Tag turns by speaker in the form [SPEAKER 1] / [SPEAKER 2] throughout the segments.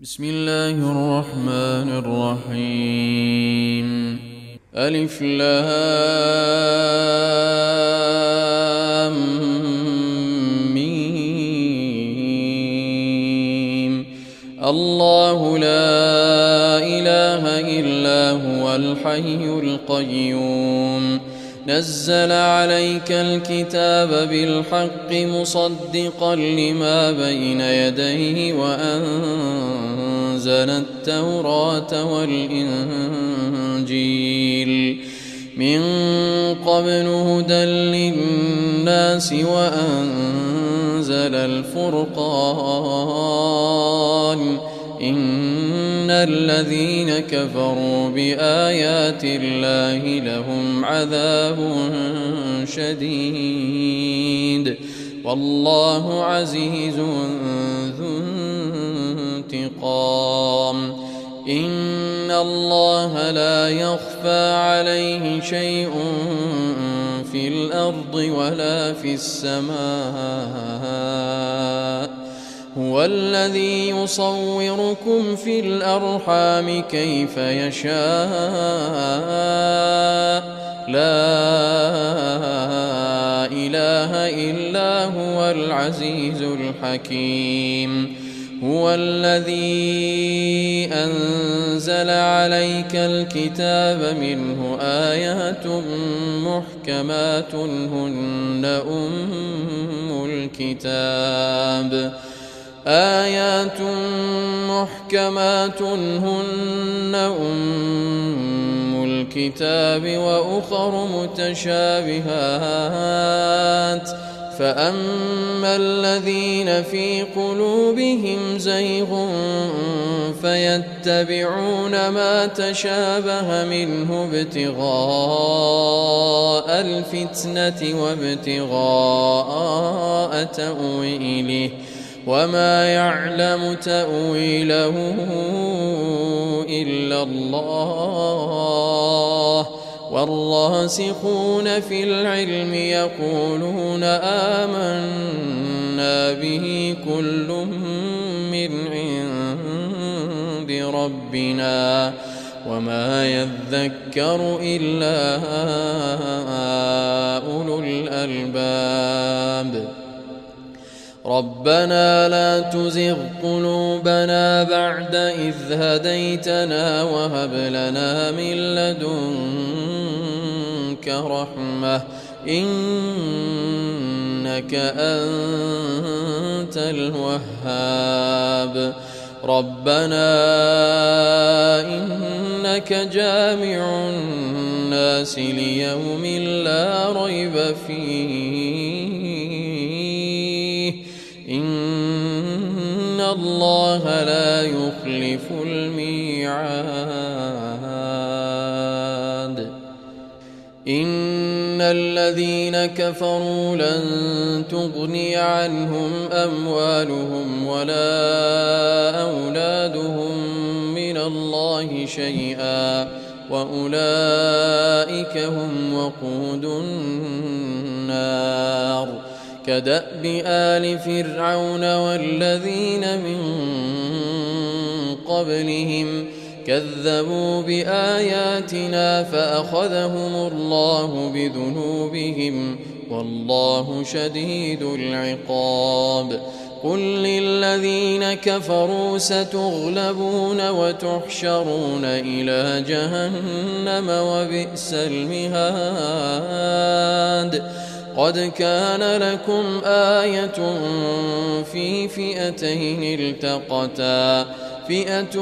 [SPEAKER 1] بسم الله الرحمن الرحيم. ألف لام ميم. الله لا إله إلا هو الحي القيوم نزل عليك الكتاب بالحق مصدقا لما بين يديه وأنزل التوراة والإنجيل من قبل هدى للناس وأنزل الفرقان إن الذين كفروا بآيات الله لهم عذاب شديد والله عزيز ذو انتقام. إن الله لا يخفى عليه شيء في الأرض ولا في السماء هو الذي يصوركم في الأرحام كيف يشاء لا إله إلا هو العزيز الحكيم. هو الذي أنزل عليك الكتاب منه آيات محكمات هن أم الكتاب آيات محكمات هن أم الكتاب وأخر متشابهات فأما الذين في قلوبهم زيغ فيتبعون ما تشابه منه ابتغاء الفتنة وابتغاء تأويله وما يعلم تأويله إلا الله والراسخون في العلم يقولون آمنا به كل من عند ربنا وما يذكر إلا أولو الألباب. ربنا لا تزغ قلوبنا بعد إذ هديتنا وهب لنا من لدنك رحمة إنك أنت الوهاب. ربنا إنك جامع الناس ليوم لا ريب فيه إن الله لا يخلف الميعاد. إن الذين كفروا لن تغني عنهم أموالهم ولا أولادهم من الله شيئا وأولئك هم وقود النار. كدأب آل فرعون والذين من قبلهم كذبوا بآياتنا فأخذهم الله بذنوبهم والله شديد العقاب. قل للذين كفروا ستغلبون وتحشرون إلى جهنم وبئس المهاد. قد كان لكم آية في فئتين التقتا فئة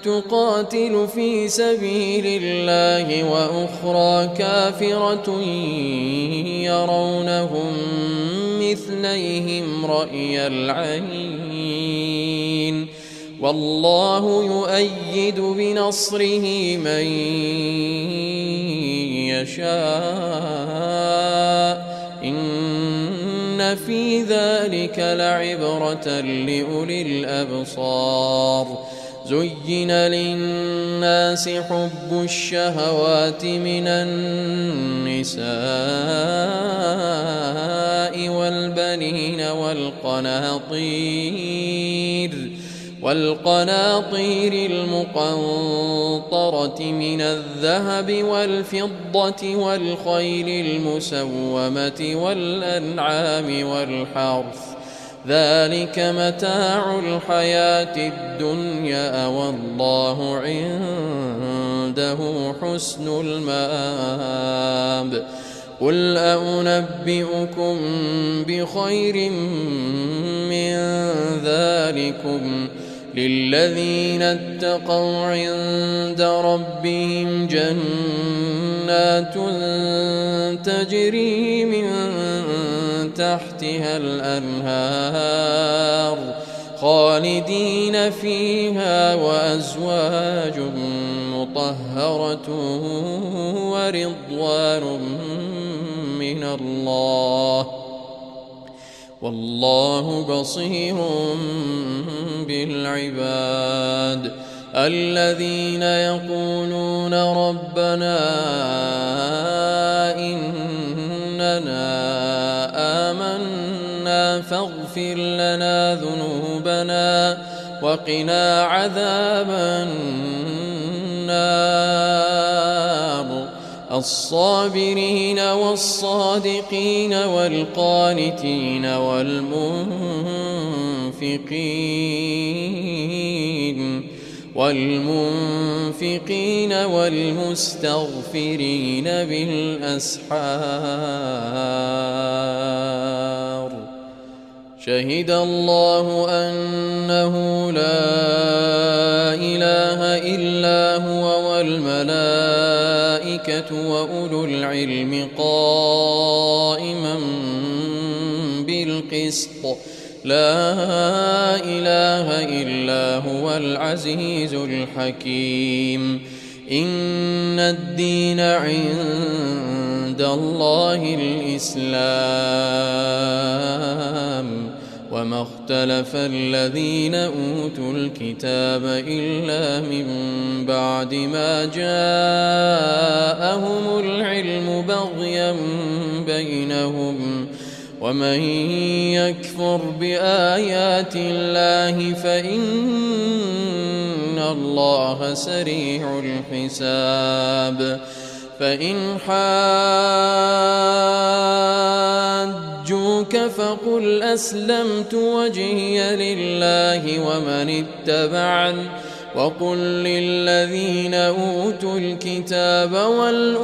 [SPEAKER 1] تقاتل في سبيل الله وأخرى كافرة يرونهم مثليهم رأي العين والله يؤيد بنصره من يشاء إن في ذلك لعبرة لأولي الأبصار. زين للناس حب الشهوات من النساء والبنين والقناطير والقناطير المقنطرة من الذهب والفضة والخيل المسومة والأنعام والحرث ذلك متاع الحياة الدنيا والله عنده حسن المآب قل أنبئكم بخير من ذلكم للذين اتقوا عند ربهم جنات تجري من تحتها الأنهار خالدين فيها وأزواج مطهرة ورضوان من الله والله بصير بالعباد الذين يقولون ربنا إننا آمنا فاغفر لنا ذنوبنا وقنا عذاب النار الصابرين والصادقين والقانتين والمنفقين والمستغفرين بالأسحار شهد الله أنه لا إله إلا هو والملائكة وأولو العلم قائما بالقسط لا إله إلا هو العزيز الحكيم إن الدين عند الله الإسلام وما اختلف الذين أوتوا الكتاب إلا من بعد ما جاءهم العلم بغيا بينهم ومن يكفر بآيات الله فإن الله سريع الحساب فإن حاجوك فقل أسلمت وجهي لله ومن اتبعن وقل للذين أوتوا الكتاب والأميين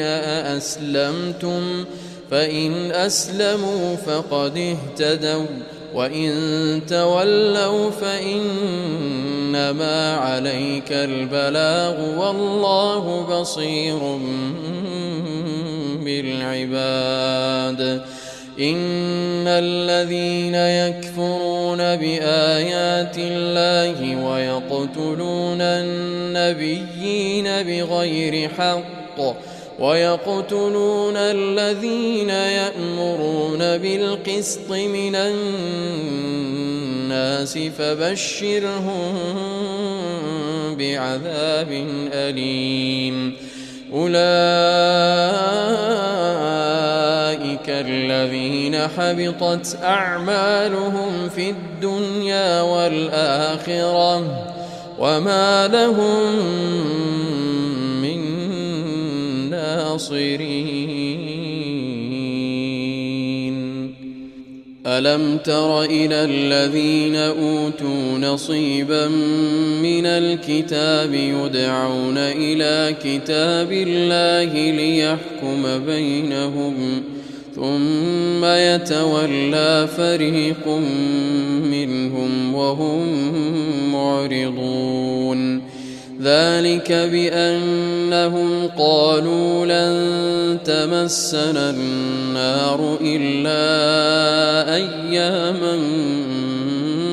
[SPEAKER 1] أأسلمتم فإن أسلموا فقد اهتدوا وإن تولوا فإنما عليك البلاغ والله بصير بالعباد إن الذين يكفرون بآيات الله ويقتلون النبيين بغير حق ويقتلون الذين يأمرون بالقسط من الناس فبشرهم بعذاب أليم أولئك الذين حبطت أعمالهم في الدنيا والآخرة وما لهم من ناصرين ألم تر إلى الذين أوتوا نصيبا من الكتاب يدعون إلى كتاب الله ليحكم بينهم ثم يتولى فريق منهم وهم معرضون ذلك بأنهم قالوا لن تمسنا النار إلا أياما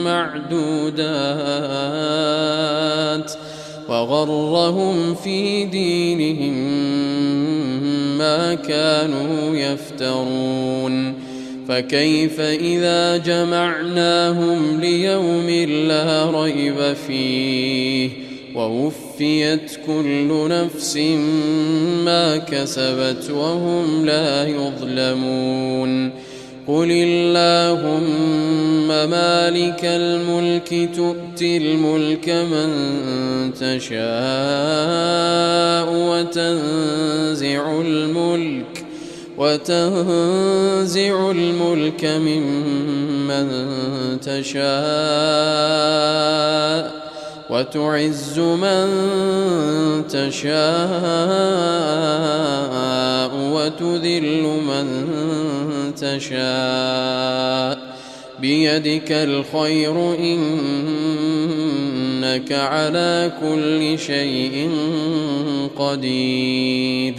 [SPEAKER 1] معدودات وغرهم في دينهم ما كانوا يفترون فكيف إذا جمعناهم ليوم لا ريب فيه ووفيت كل نفس ما كسبت وهم لا يظلمون قل اللهم مالك الملك تؤتي الملك من تشاء وتنزع الملك ممن تشاء وتعز من تشاء وتذل من تشاء بيدك الخير إنك على كل شيء قدير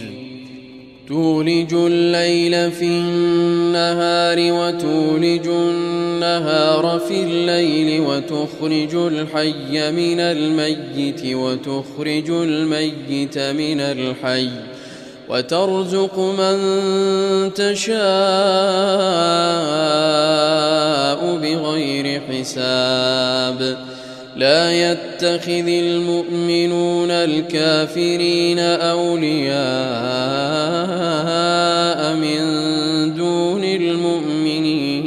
[SPEAKER 1] تولج الليل في النهار وتولج النهار في الليل وتخرج الحي من الميت وتخرج الميت من الحي وترزق من تشاء بغير حساب لا يتخذ المؤمنون الكافرين أولياء من دون المؤمنين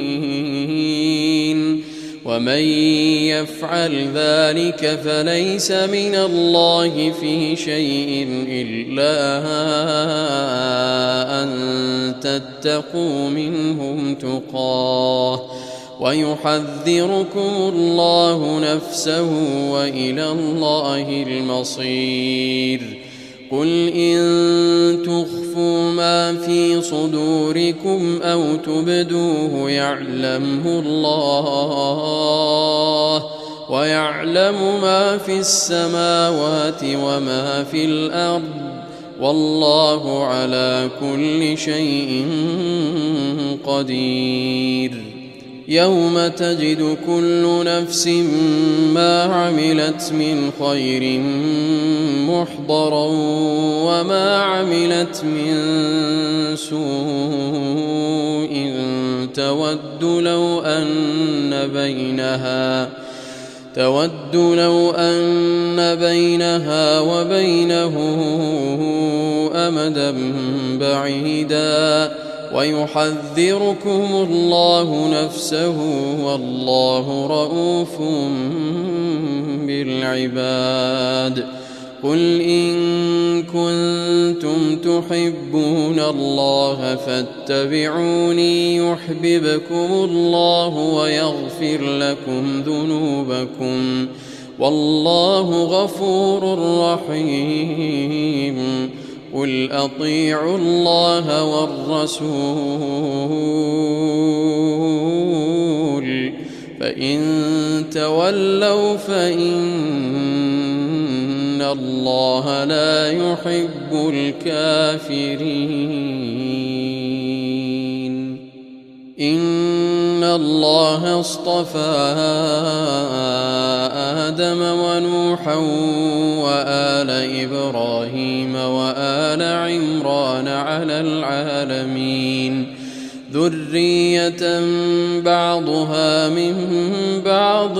[SPEAKER 1] ومن يفعل ذلك فليس من الله في شيء إلا أن تتقوا منهم تقاه ويحذركم الله نفسه وإلى الله المصير قل إن تخفوا ما في صدوركم أو تبدوه يعلمه الله ويعلم ما في السماوات وما في الأرض والله على كل شيء قدير يوم تجد كل نفس ما عملت من خير محضرا وما عملت من سوء تود لو أن بينها وبينه أمدا بعيدا ويحذركم الله نفسه والله رؤوف بالعباد قل إن كنتم تحبون الله فاتبعوني يحببكم الله ويغفر لكم ذنوبكم والله غفور رحيم قل أطيعوا الله والرسول فإن تولوا فإن الله لا يحب الكافرين إن الله اصطفى آدم ونوحا وآل إبراهيم وآل عمران على العالمين ذرية بعضها من بعض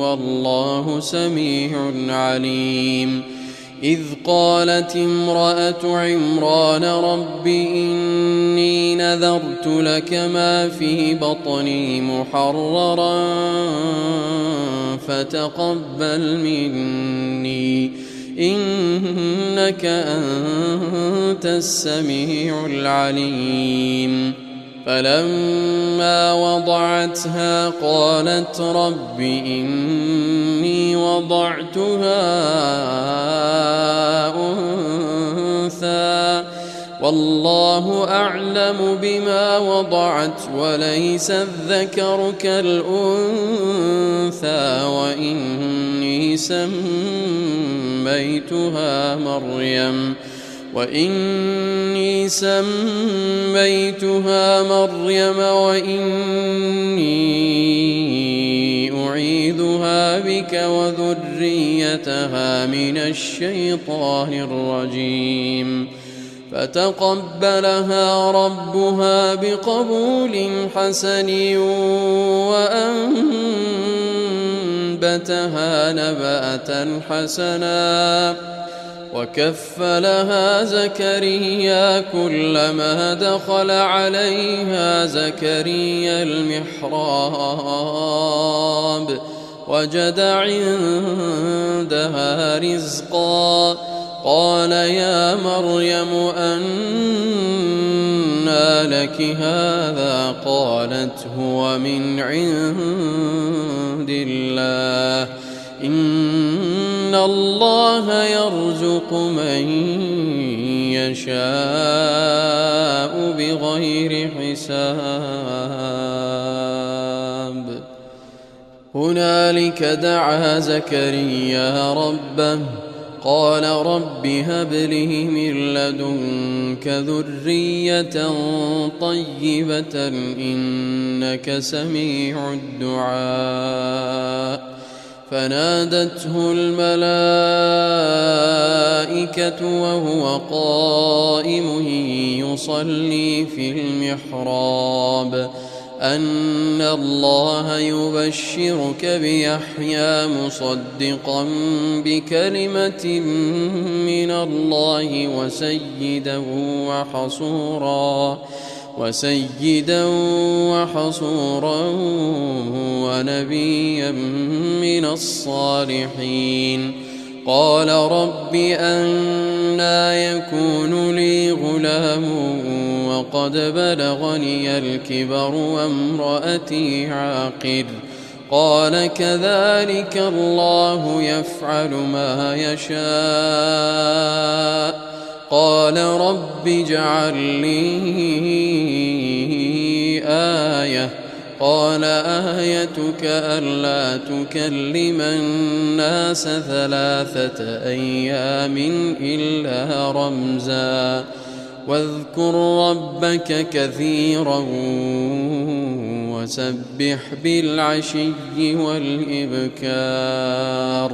[SPEAKER 1] والله سميع عليم إذ قالت امرأة عمران رب إني نذرت لك ما في بطني محررا فتقبل مني إنك أنت السميع العليم فلما وضعتها قالت رب إني وضعتها أنثى والله أعلم بما وضعت وليس الذكر كالأنثى وإني سميتها مريم وإني أعيذها بك وذريتها من الشيطان الرجيم فتقبلها ربها بقبول حسن وأنبتها نبأة حسنا وكفلها زكريا كلما دخل عليها زكريا المحراب وجد عندها رزقا قال يا مريم أنى لك هذا قالت هو من عند الله إن الله يرزق من يشاء بغير حساب هنالك دعا زكريا ربه قال رب هب لي من لدنك ذرية طيبة إنك سميع الدعاء فنادته الملائكة وهو قائم يصلي في المحراب أن الله يبشرك بيحيى مصدقا بكلمة من الله وسيدا وحصورا ونبيا من الصالحين قال رب أنى يكون لي غلام وقد بلغني الكبر وامرأتي عاقر قال كذلك الله يفعل ما يشاء قال رب اجعل لي آية قال آيتك ألا تكلم الناس 3 أيام إلا رمزا واذكر ربك كثيرا وسبح بالعشي والإبكار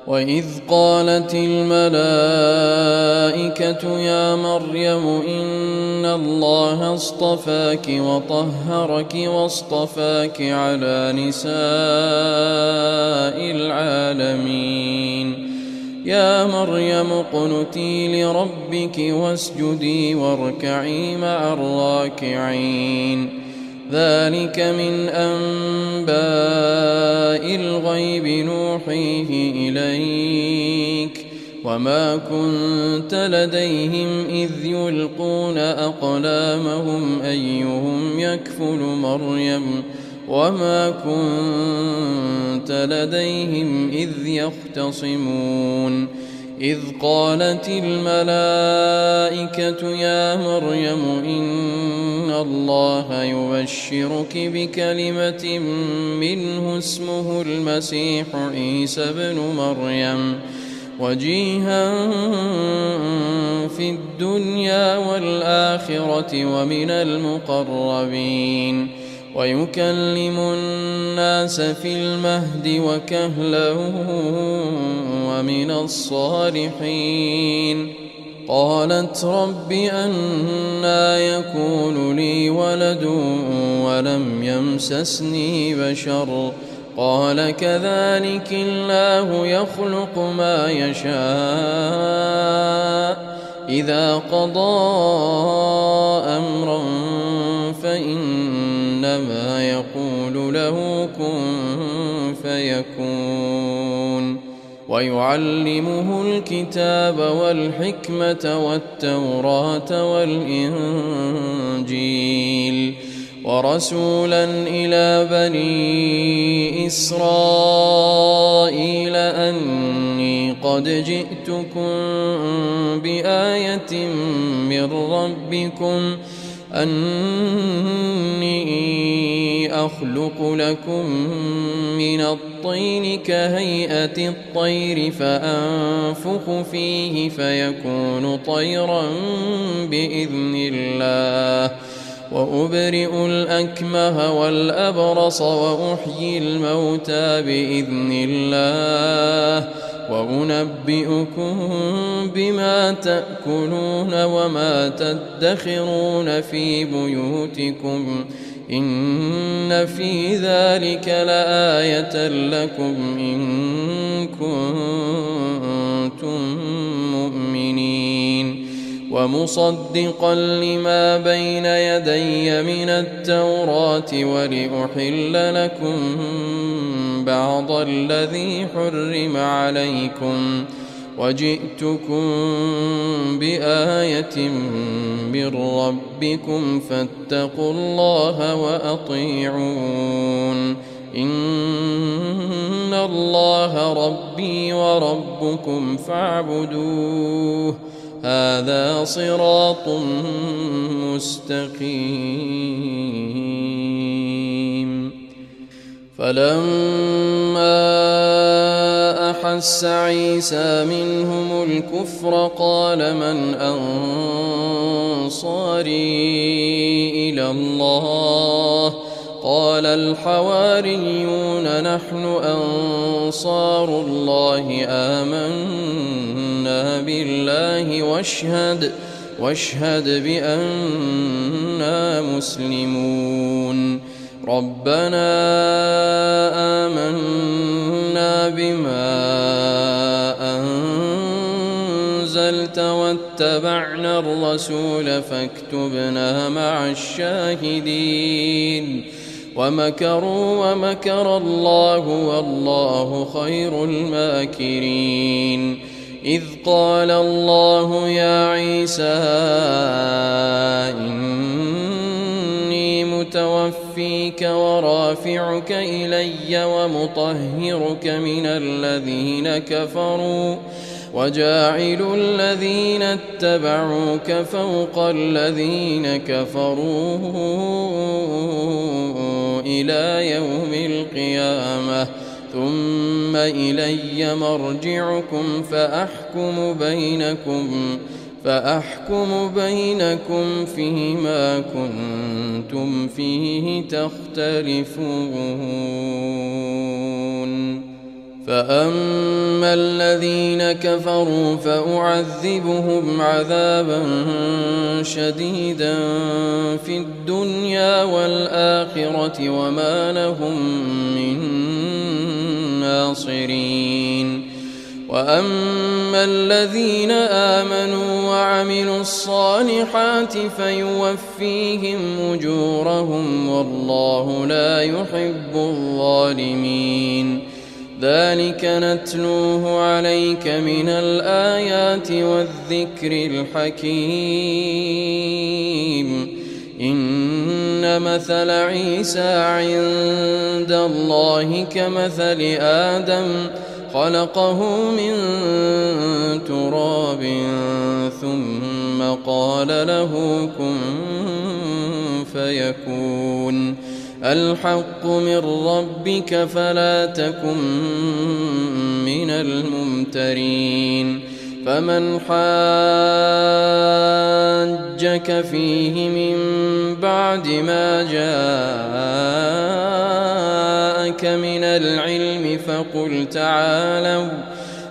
[SPEAKER 1] وإذ قالت الملائكة يا مريم إن الله اصطفاك وطهرك واصطفاك على نساء العالمين يا مريم اقنتي لربك واسجدي واركعي مع الراكعين ذلك من أنباء الغيب نوحيه إليك وما كنت لديهم إذ يلقون أقلامهم أيهم يكفل مريم وما كنت لديهم إذ يختصمون إذ قالت الملائكة يا مريم إن الله يبشرك بكلمة منه اسمه المسيح عيسى بن مريم وجيها في الدنيا والآخرة ومن المقربين ويكلم الناس في المهد وكهلا ومن الصالحين قالت رب أنى يكون لي ولد ولم يمسسني بشر قال كذلك الله يخلق ما يشاء إذا قضى أمرا فإنما يقول له كن فيكون ويعلمه الكتاب والحكمة والتوراة والإنجيل ورسولا إلى بني إسرائيل أني قد جئتكم بآية من ربكم أني أخلق لكم من الطين كهيئة الطير فأنفخ فيه فيكون طيرا بإذن الله وأبرئ الأكمه والأبرص وأحيي الموتى بإذن الله وأنبئكم بما تأكلون وما تدخرون في بيوتكم إن في ذلك لآية لكم إن كنتم ومصدقا لما بين يدي من التوراة ولأحل لكم بعض الذي حرم عليكم وجئتكم بآية من ربكم فاتقوا الله وأطيعون إن الله ربي وربكم فاعبدوه هذا صراط مستقيم. فلما أحس عيسى منهم الكفر قال من أنصاري إلى الله قال الحواريون نحن أنصار الله آمنا بالله واشهد بأننا مسلمون. ربنا آمنا بما أنزلت واتبعنا الرسول فاكتبنا مع الشاهدين. ومكروا ومكر الله والله خير الماكرين. إذ قال الله يا عيسى إني متوفيك ورافعك إلي ومطهرك من الذين كفروا وجاعل الذين اتبعوك فوق الذين كفروا إلى يوم القيامة ثم إلي مرجعكم فأحكم بينكم فيما كنتم فيه تختلفون. فأما الذين كفروا فأعذبهم عذابا شديدا في الدنيا والآخرة وما لهم من ناصرين. وأما الذين آمنوا وعملوا الصالحات فيوفيهم أجورهم والله لا يحب الظالمين. ذلك نتلوه عليك من الآيات والذكر الحكيم. إن مثل عيسى عند الله كمثل آدم خلقه من تراب ثم قال له كن فيكون. الحق من ربك فلا تكن من الممترين. فمن حاجك فيه من بعد ما جاءك من العلم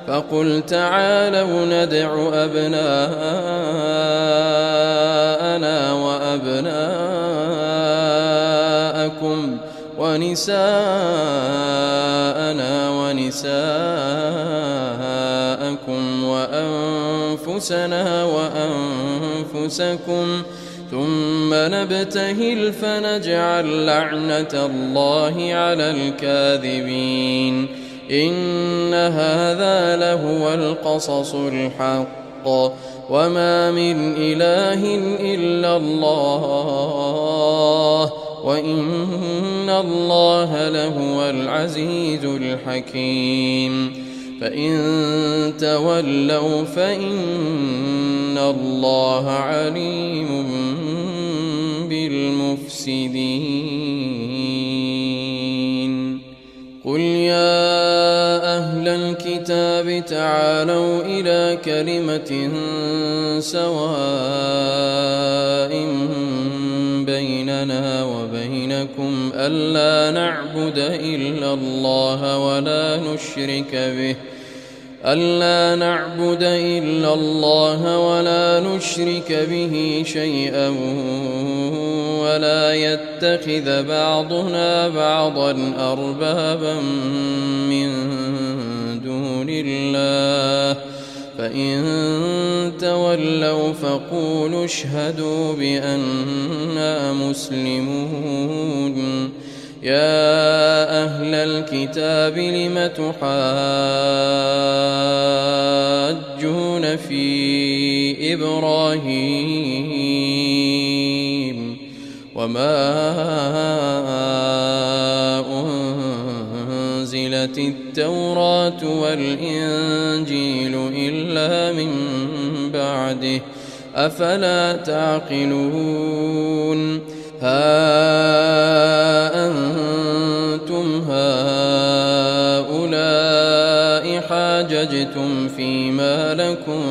[SPEAKER 1] فقل تعالوا ندع أبناءنا وأبناءكم ونساءنا ونساءكم وأنفسنا وأنفسكم ثم نبتهل فنجعل لعنة الله على الكاذبين. إن هذا لهو القصص الحق وما من إله إلا الله وإن الله لهو العزيز الحكيم. فإن تولوا فإن الله عليم بالمفسدين. قل يا أهل الكتاب تعالوا إلى كلمة سواء بيننا وبينكم ألا نعبد إلا الله ولا نشرك به شيئا ولا يتخذ بعضنا بعضا أربابا من دون الله فإن تولوا فقولوا اشهدوا بأننا مسلمون. يا أهل الكتاب لم تحاجون في إبراهيم وما أنزلت التوراة والإنجيل إلا من بعده أفلا تعقلون. ها أنتم هؤلاء حاججتم فيما لكم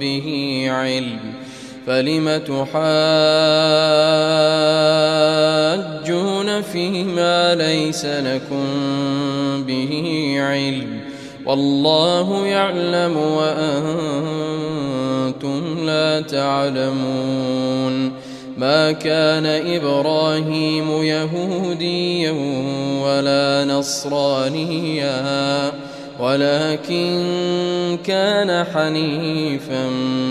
[SPEAKER 1] به علم فلم تحاجون فيما ليس لكم به علم والله يعلم وأنتم لا تعلمون. ما كان إبراهيم يهوديا ولا نصرانيا ولكن كان حنيفا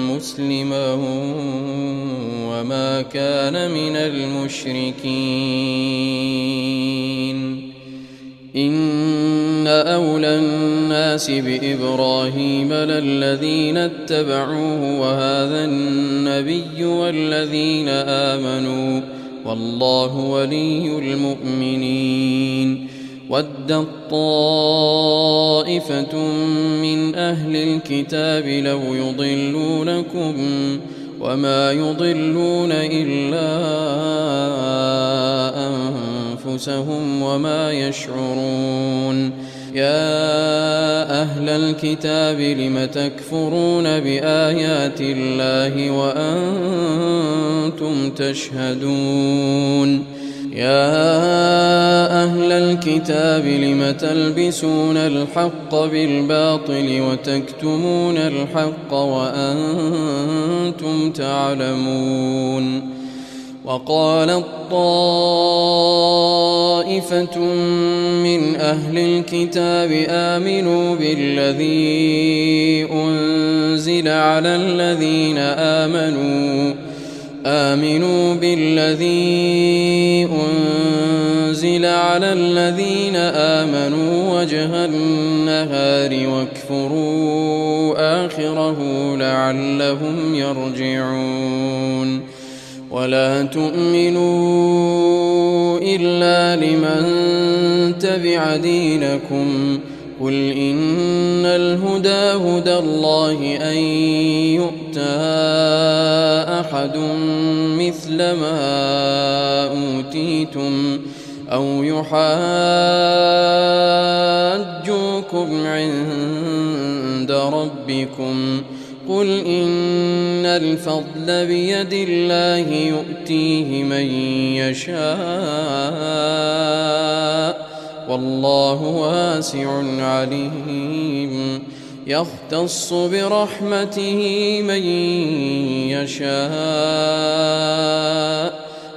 [SPEAKER 1] مسلما وما كان من المشركين. إن أولى الناس بإبراهيم للذين اتبعوه وهذا النبي والذين آمنوا والله ولي المؤمنين. ودت طائفة من أهل الكتاب لو يضلونكم وما يضلون إلا أنفسهم وما يشعرون. يا أهل الكتاب لم تكفرون بآيات الله وأنتم تشهدون. يا أهل الكتاب لم تلبسون الحق بالباطل وتكتمون الحق وأنتم تعلمون. وقالت طائفة من أهل الكتاب آمنوا بالذي أنزل على الذين آمنوا وجه النهار واكفروا آخره لعلهم يرجعون. ولا تؤمنوا إلا لمن تبع دينكم قل إن الهدى هدى الله أن يؤتى أحد مثل ما أوتيتم أو يحاجوكم عند ربكم قل إن الفضل بيد الله يؤتيه من يشاء والله واسع عليم. يختص برحمته من يشاء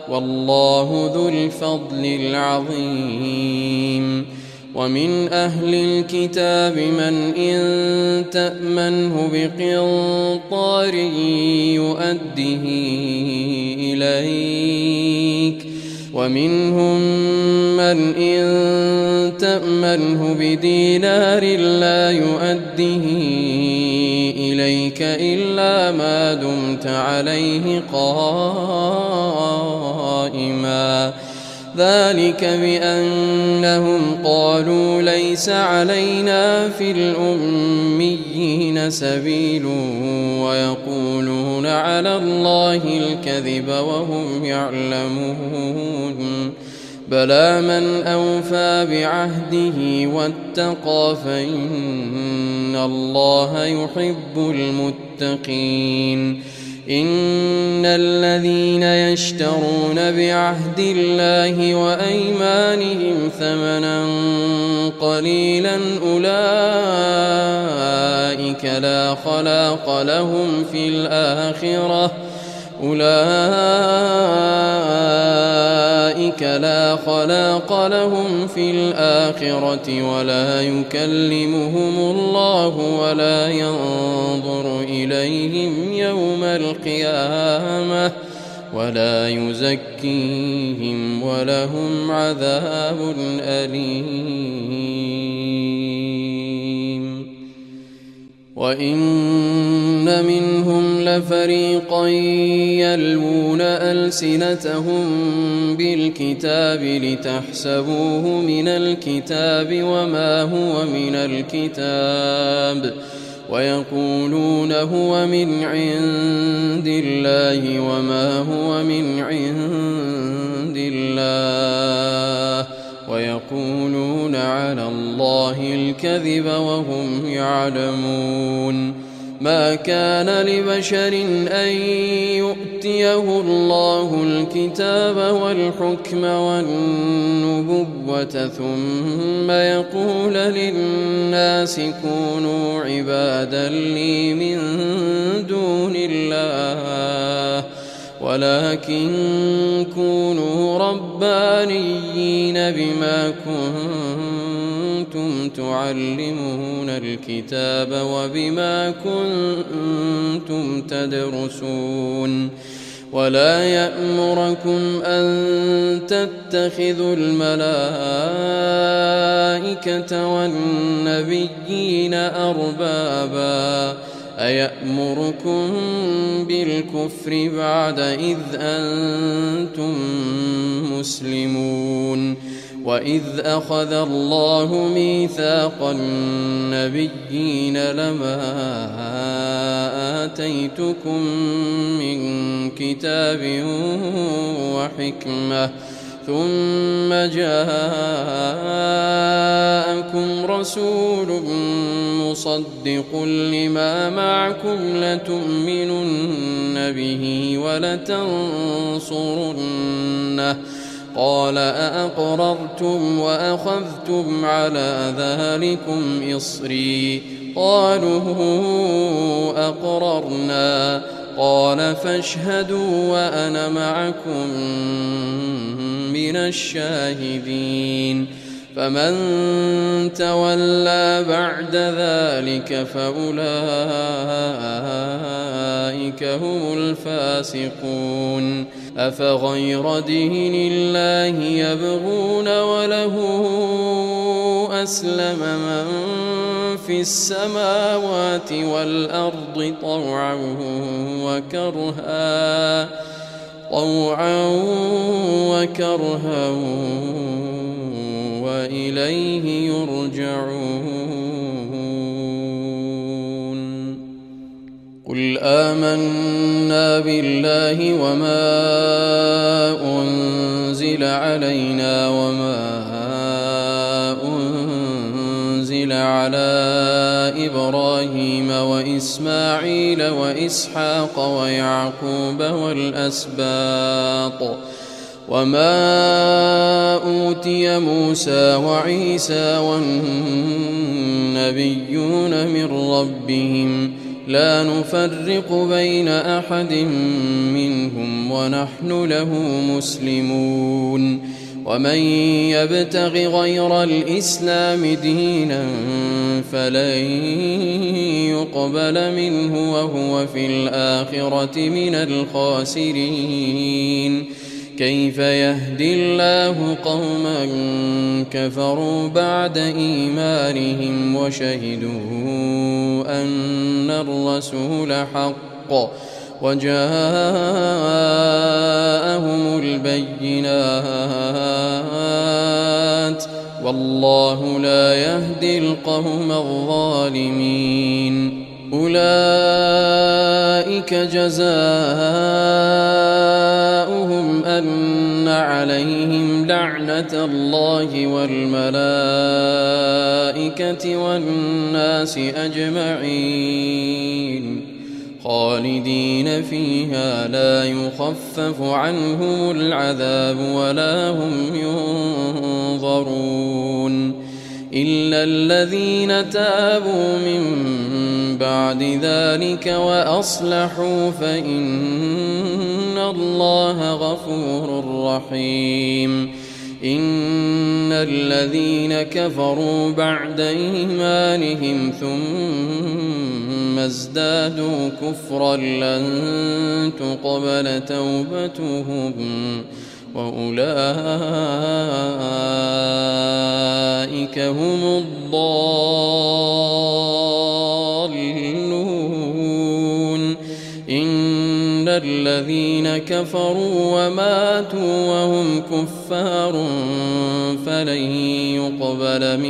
[SPEAKER 1] والله ذو الفضل العظيم. ومن أهل الكتاب من إن تأمنه بقنطار يؤده إليك ومنهم من إن تأمنه بدينار لا يؤده إليك إلا ما دمت عليه قائما ذلك بأنهم قالوا ليس علينا في الأميين سبيل ويقولون على الله الكذب وهم يعلمون. بلى من أوفى بعهده واتقى فإن الله يحب المتقين. إن الذين يشترون بعهد الله وأيمانهم ثمنا قليلا أولئك لا خلاق لهم في الآخرة أولئك لا خلاق لهم في الآخرة ولا يكلمهم الله ولا ينظر إليهم يوم القيامة ولا يزكيهم ولهم عذاب أليم. وإن منهم لفريقا يلوون ألسنتهم بالكتاب لتحسبوه من الكتاب وما هو من الكتاب ويقولون هو من عند الله وما هو من عند الله ويقولون على الله الكذب وهم يعلمون. ما كان لبشر أن يؤتيه الله الكتاب والحكم والنبوة ثم يقول للناس كونوا عبادا لي من دون الله ولكن كونوا ربانيين بما كنتم تعلمون الكتاب وبما كنتم تدرسون. ولا يأمركم أن تتخذوا الملائكة والنبيين أربابا أيأمركم بالكفر بعد إذ أنتم مسلمون. وإذ أخذ الله ميثاق النبيين لما آتيتكم من كتاب وحكمة ثم جاءكم رسول مصدق لما معكم لتؤمنن به ولتنصرنه قال أأقررتم وأخذتم على ذلكم إصري قالوا أقررنا قال فاشهدوا وأنا معكم من الشاهدين. فمن تولى بعد ذلك فأولئك هم الفاسقون. أفغير دين الله يبغون وله أسلم من في السماوات والأرض طوعا وكرها وإليه يرجعون. قل آمنا بالله وما أنزل علينا وما أنزل على إبراهيم وإسماعيل وإسحاق ويعقوب والأسباط وما أوتي موسى وعيسى والنبيون من ربهم لا نفرق بين أحد منهم ونحن له مسلمون. ومن يبتغ غير الإسلام دينا فلن يقبل منه وهو في الآخرة من الخاسرين. كيف يهدي الله قوما كفروا بعد إيمانهم وشهدوا أن الرسول حق وجاءهم البينات والله لا يهدي القوم الظالمين. أولئك جزاؤهم أن عليهم لعنة الله والملائكة والناس أجمعين خالدين فيها لا يخفف عنهم العذاب ولا هم ينظرون. إلا الذين تابوا من بعد ذلك وأصلحوا فإن الله غفور رحيم إن الذين كفروا بعد إيمانهم ثم ازدادوا كفرا لن تقبل توبتهم وأولئك هم الضالون إن الذين كفروا وماتوا وهم كفار فلن يقبل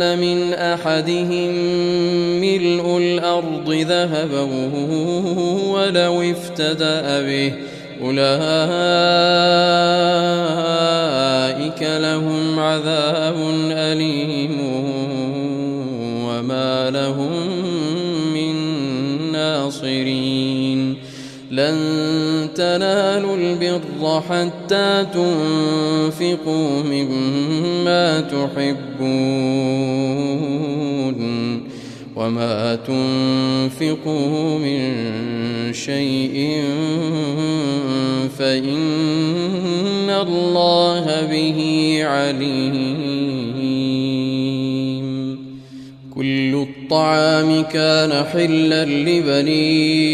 [SPEAKER 1] من أحدهم ملء الأرض ذهبا ولو افتدأ به أولئك لهم عذاب أليم وما لهم من ناصرين لن تنالوا البر حتى تنفقوا مما تحبون وما تنفقوا من شيء فإن الله به عليم كل الطعام كان حلا لبني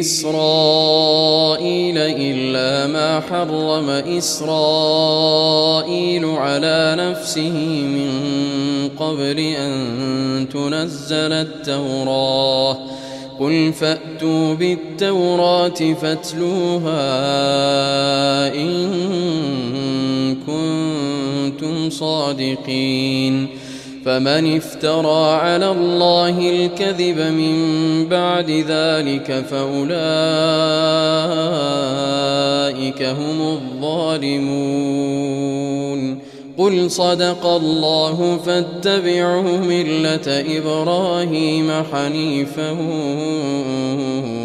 [SPEAKER 1] إسرائيل إلا ما حرم إسرائيل على نفسه من قبل أن تنزل التوراة قل فأتوا بالتوراة فاتلوها إن كنتم صادقين فمن افترى على الله الكذب من بعد ذلك فأولئك هم الظالمون قل صدق الله فاتبعوا ملة إبراهيم حنيفا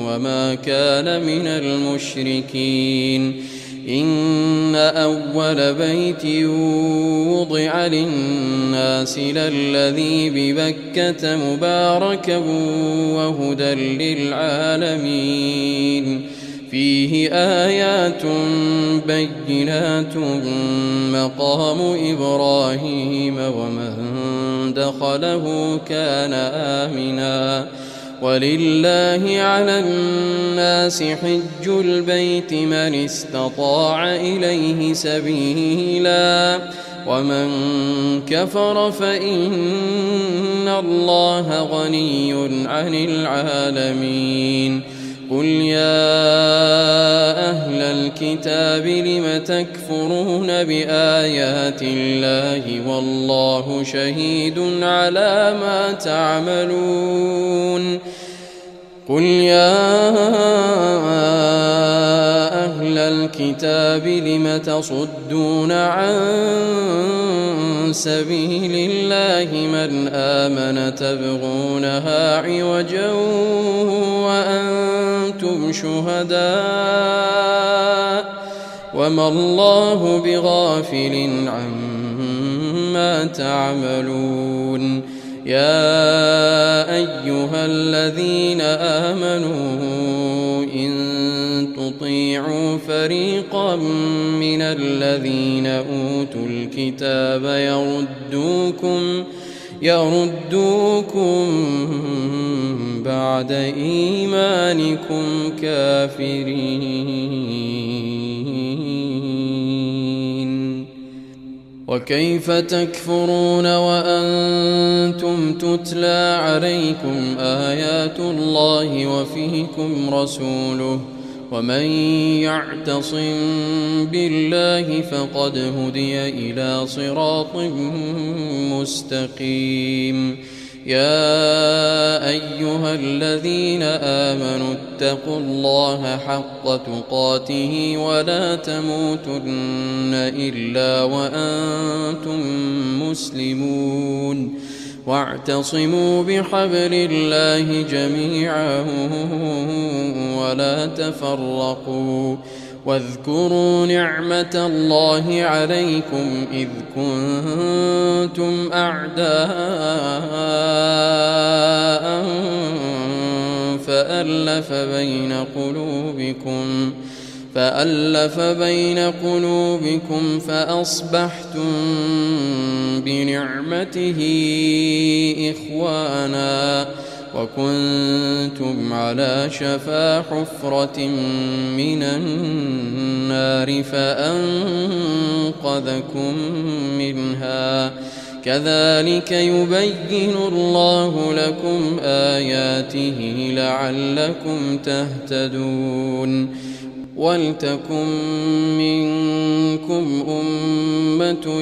[SPEAKER 1] وما كان من المشركين إن أول بيت وضع للناس للذي ببكة مباركا وهدى للعالمين فيه آيات بينات مقام إبراهيم ومن دخله كان آمنا ولله على الناس حج البيت من استطاع إليه سبيلا ومن كفر فإن الله غني عن العالمين قل يا أهل الكتاب لم تكفرون بآيات الله والله شهيد على ما تعملون قل يا أهل الكتاب لم تصدون عن سبيل الله من آمن تبغونها عوجا وأنتم شهداء وما الله بغافل عما تعملون يا أيها الذين آمنوا إن تطيعوا فريقا من الذين أوتوا الكتاب يردوكم بعد إيمانكم كافرين وكيف تكفرون وأنتم تتلى عليكم آيات الله وفيكم رسوله ومن يعتصم بالله فقد هدي إلى صراط مستقيم يا أيها الذين آمنوا اتقوا الله حق تقاته ولا تموتن إلا وأنتم مسلمون واعتصموا بحبل الله جميعا ولا تفرقوا واذكروا نعمة الله عليكم إذ كنتم أعداء فألف بين قلوبكم فأصبحتم بنعمته إخوانا وكنتم على شفا حفرة من النار فأنقذكم منها كذلك يبين الله لكم آياته لعلكم تهتدون ولتكن منكم أمة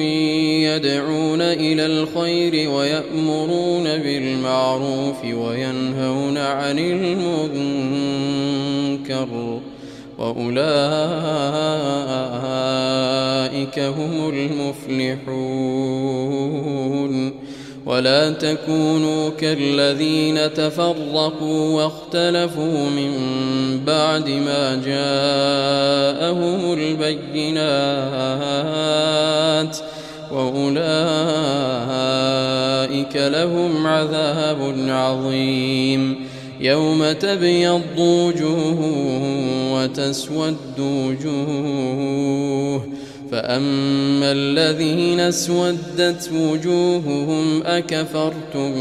[SPEAKER 1] يدعون إلى الخير ويأمرون بالمعروف وينهون عن المنكر وأولئك هم المفلحون ولا تكونوا كالذين تفرقوا واختلفوا من بعد ما جاءهم البينات وأولئك لهم عذاب عظيم يوم تبيض وجوه وتسود وجوه فأما الذين اسودت وجوههم أكفرتم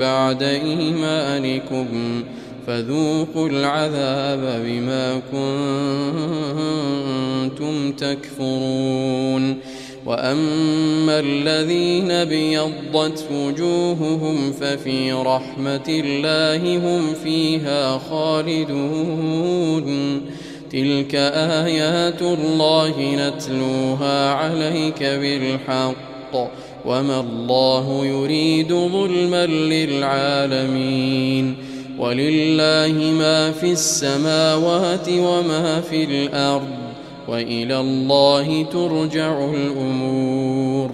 [SPEAKER 1] بعد إيمانكم فذوقوا العذاب بما كنتم تكفرون وأما الذين ابيضت وجوههم ففي رحمة الله هم فيها خالدون تلك آيات الله نتلوها عليك بالحق وما الله يريد ظلما للعالمين ولله ما في السماوات وما في الأرض وإلى الله ترجع الأمور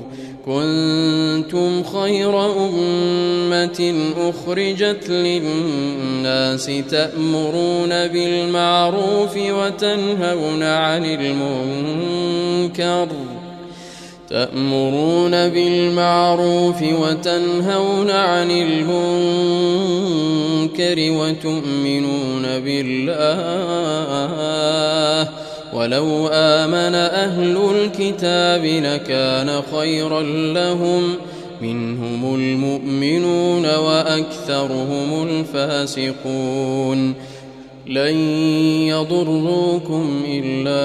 [SPEAKER 1] كنتم خير أمة أخرجت للناس تأمرون بالمعروف وتنهون عن المنكر وتؤمنون بالله ولو آمن أهل الكتاب لكان خيرا لهم منهم المؤمنون وأكثرهم الفاسقون لن يضروكم إلا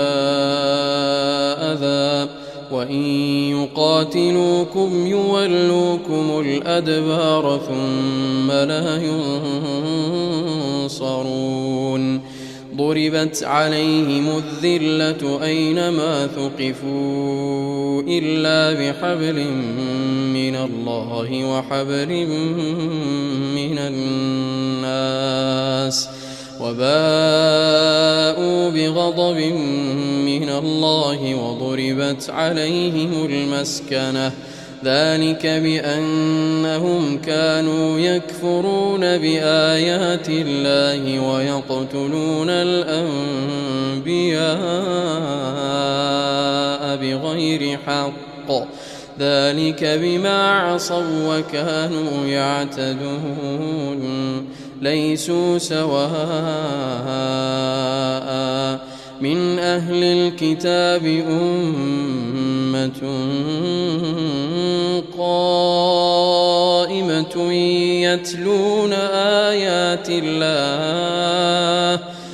[SPEAKER 1] أذى وإن يقاتلوكم يولوكم الأدبار ثم لا ينصرون ضربت عليهم الذلة أينما ثقفوا إلا بحبل من الله وحبل من الناس وباءوا بغضب من الله وضربت عليهم المسكنة ذلك بأنهم كانوا يكفرون بآيات الله ويقتلون الأنبياء بغير حق ذلك بما عصوا وكانوا يعتدون ليسوا سواء من أهل الكتاب أمة قائمة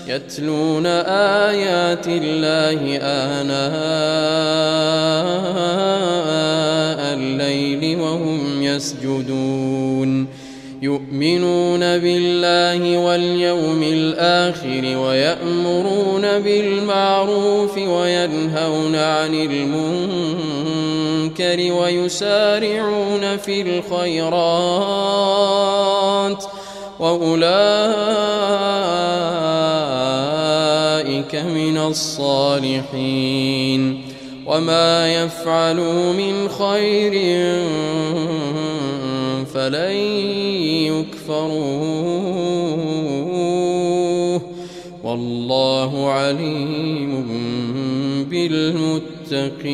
[SPEAKER 1] يتلون آيات الله آناء الليل وهم يسجدون يؤمنون بالله واليوم الآخر ويأمرون بالمعروف وينهون عن المنكر ويسارعون في الخيرات وأولئك من الصالحين وما يفعلوا من خير فلن يكفروه والله عليم بالمتقين.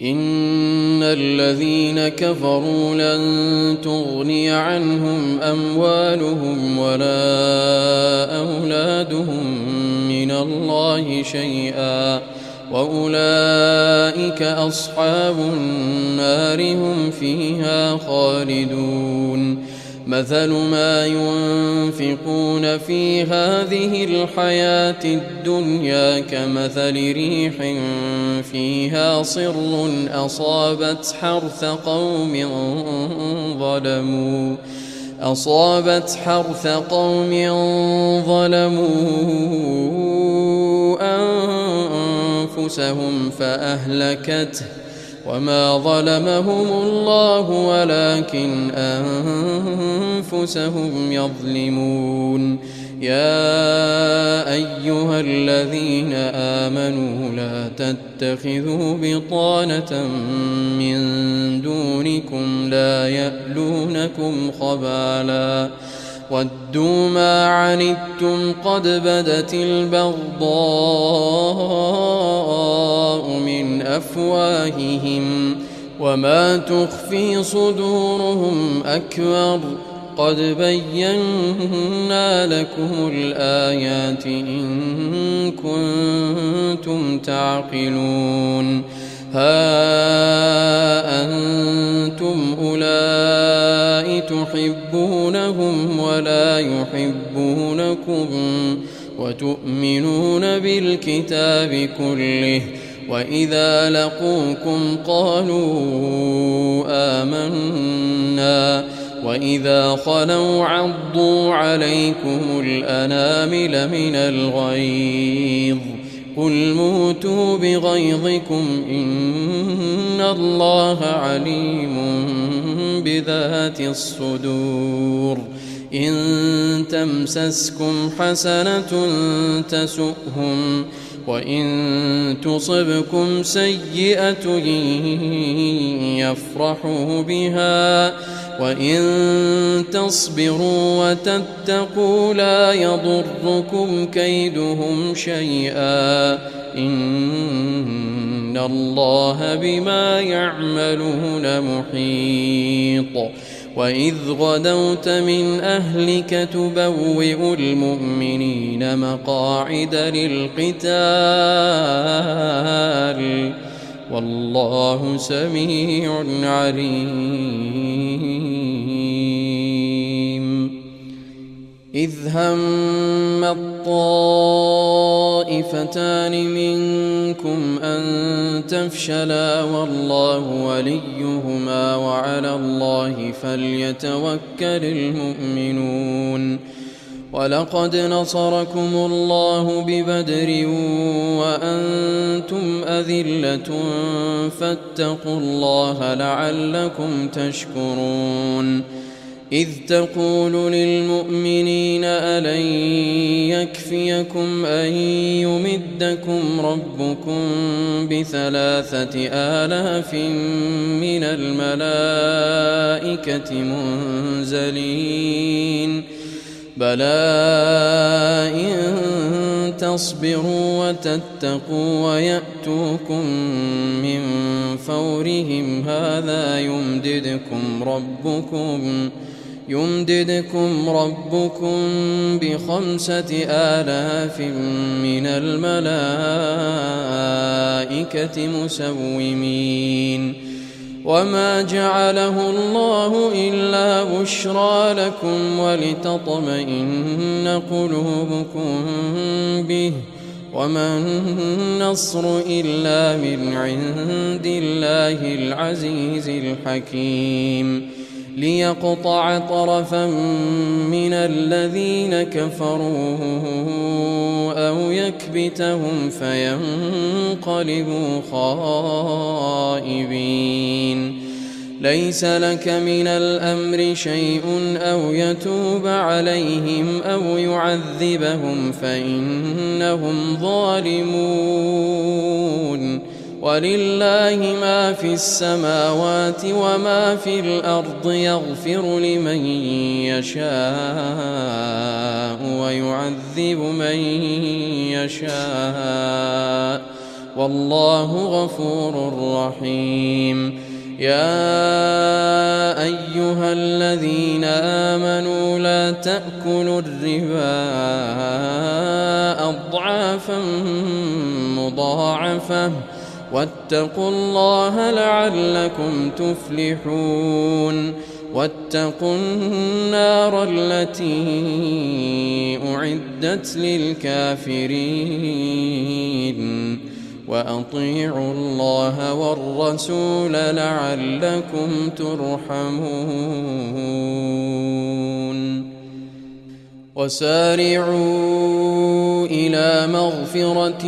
[SPEAKER 1] إن الذين كفروا لن تغني عنهم أموالهم ولا أولادهم من الله شيئا وأولئك أصحاب النار هم فيها خالدون. مثل ما ينفقون في هذه الحياة الدنيا كمثل ريح فيها صر أصابت حرث قوم ظلموا أنفسهم فأهلكته وما ظلمهم الله ولكن أنفسهم يظلمون. يا أيها الذين آمنوا لا تتخذوا بطانة من دونكم لا يألونكم خبالا ودوا ما عنتم قد بدت البغضاء من أفواههم وما تخفي صدورهم أكبر قد بينا لكم الآيات إن كنتم تعقلون. ها أنتم أولئك تحبونهم ولا يحبونكم وتؤمنون بالكتاب كله وإذا لقوكم قالوا آمنا وإذا خلوا عضوا عليكم الأنامل من الغيظ قل موتوا بغيظكم إن الله عليم بذات الصدور. إن تمسسكم حسنة تسؤهم وإن تصبكم سيئة يفرحوا بها وإن تصبروا وتتقوا لا يضركم كيدهم شيئا إن الله بما يعملون محيط. وإذ غدوت من أهلك تبوئ المؤمنين مقاعد للقتال والله سميع عليم. إذ هم الطائفتان منكم أن تفشلا والله وليهما وعلى الله فليتوكل المؤمنون. ولقد نصركم الله ببدر وأنتم أذلة فاتقوا الله لعلكم تشكرون. إذ تقول للمؤمنين ألن يكفيكم أن يمدكم ربكم ب3,000 من الملائكة منزلين بلى إن تصبروا وتتقوا ويأتوكم من فورهم هذا يمددكم ربكم ب5,000 من الملائكة مسومين. وما جعله الله إلا بشرى لكم ولتطمئن قلوبكم به وما النصر إلا من عند الله العزيز الحكيم. ليقطع طرفا من الذين كفروا أو يكبتهم فينقلبوا خائبين. ليس لك من الأمر شيء أو يتوب عليهم أو يعذبهم فإنهم ظالمون ولله ما في السماوات وما في الأرض يغفر لمن يشاء ويعذب من يشاء والله غفور رحيم. يا أيها الذين آمنوا لا تأكلوا الربا أضعافا مضاعفة واتقوا الله لعلكم تفلحون. واتقوا النار التي أعدت للكافرين وأطيعوا الله والرسول لعلكم ترحمون. وسارعوا إلى مغفرة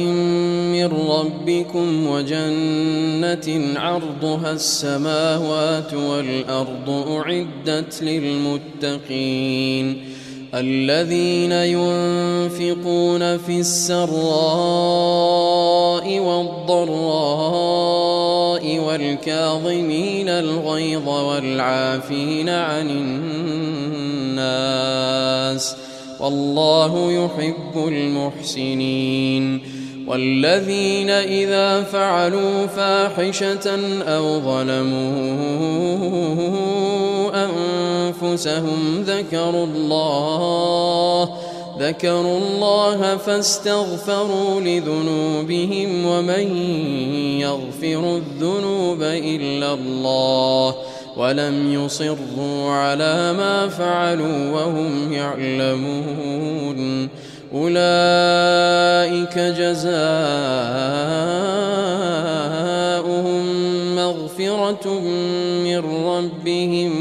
[SPEAKER 1] من ربكم وجنة عرضها السماوات والأرض أعدت للمتقين الذين ينفقون في السراء والضراء والكاظمين الغيظ والعافين عن الناس والله يحب المحسنين. والذين إذا فعلوا فاحشة أو ظلموا أنفسهم ذكروا الله فاستغفروا لذنوبهم ومن يغفر الذنوب إلا الله ولم يصروا على ما فعلوا وهم يعلمون. أولئك جزاؤهم مغفرة من ربهم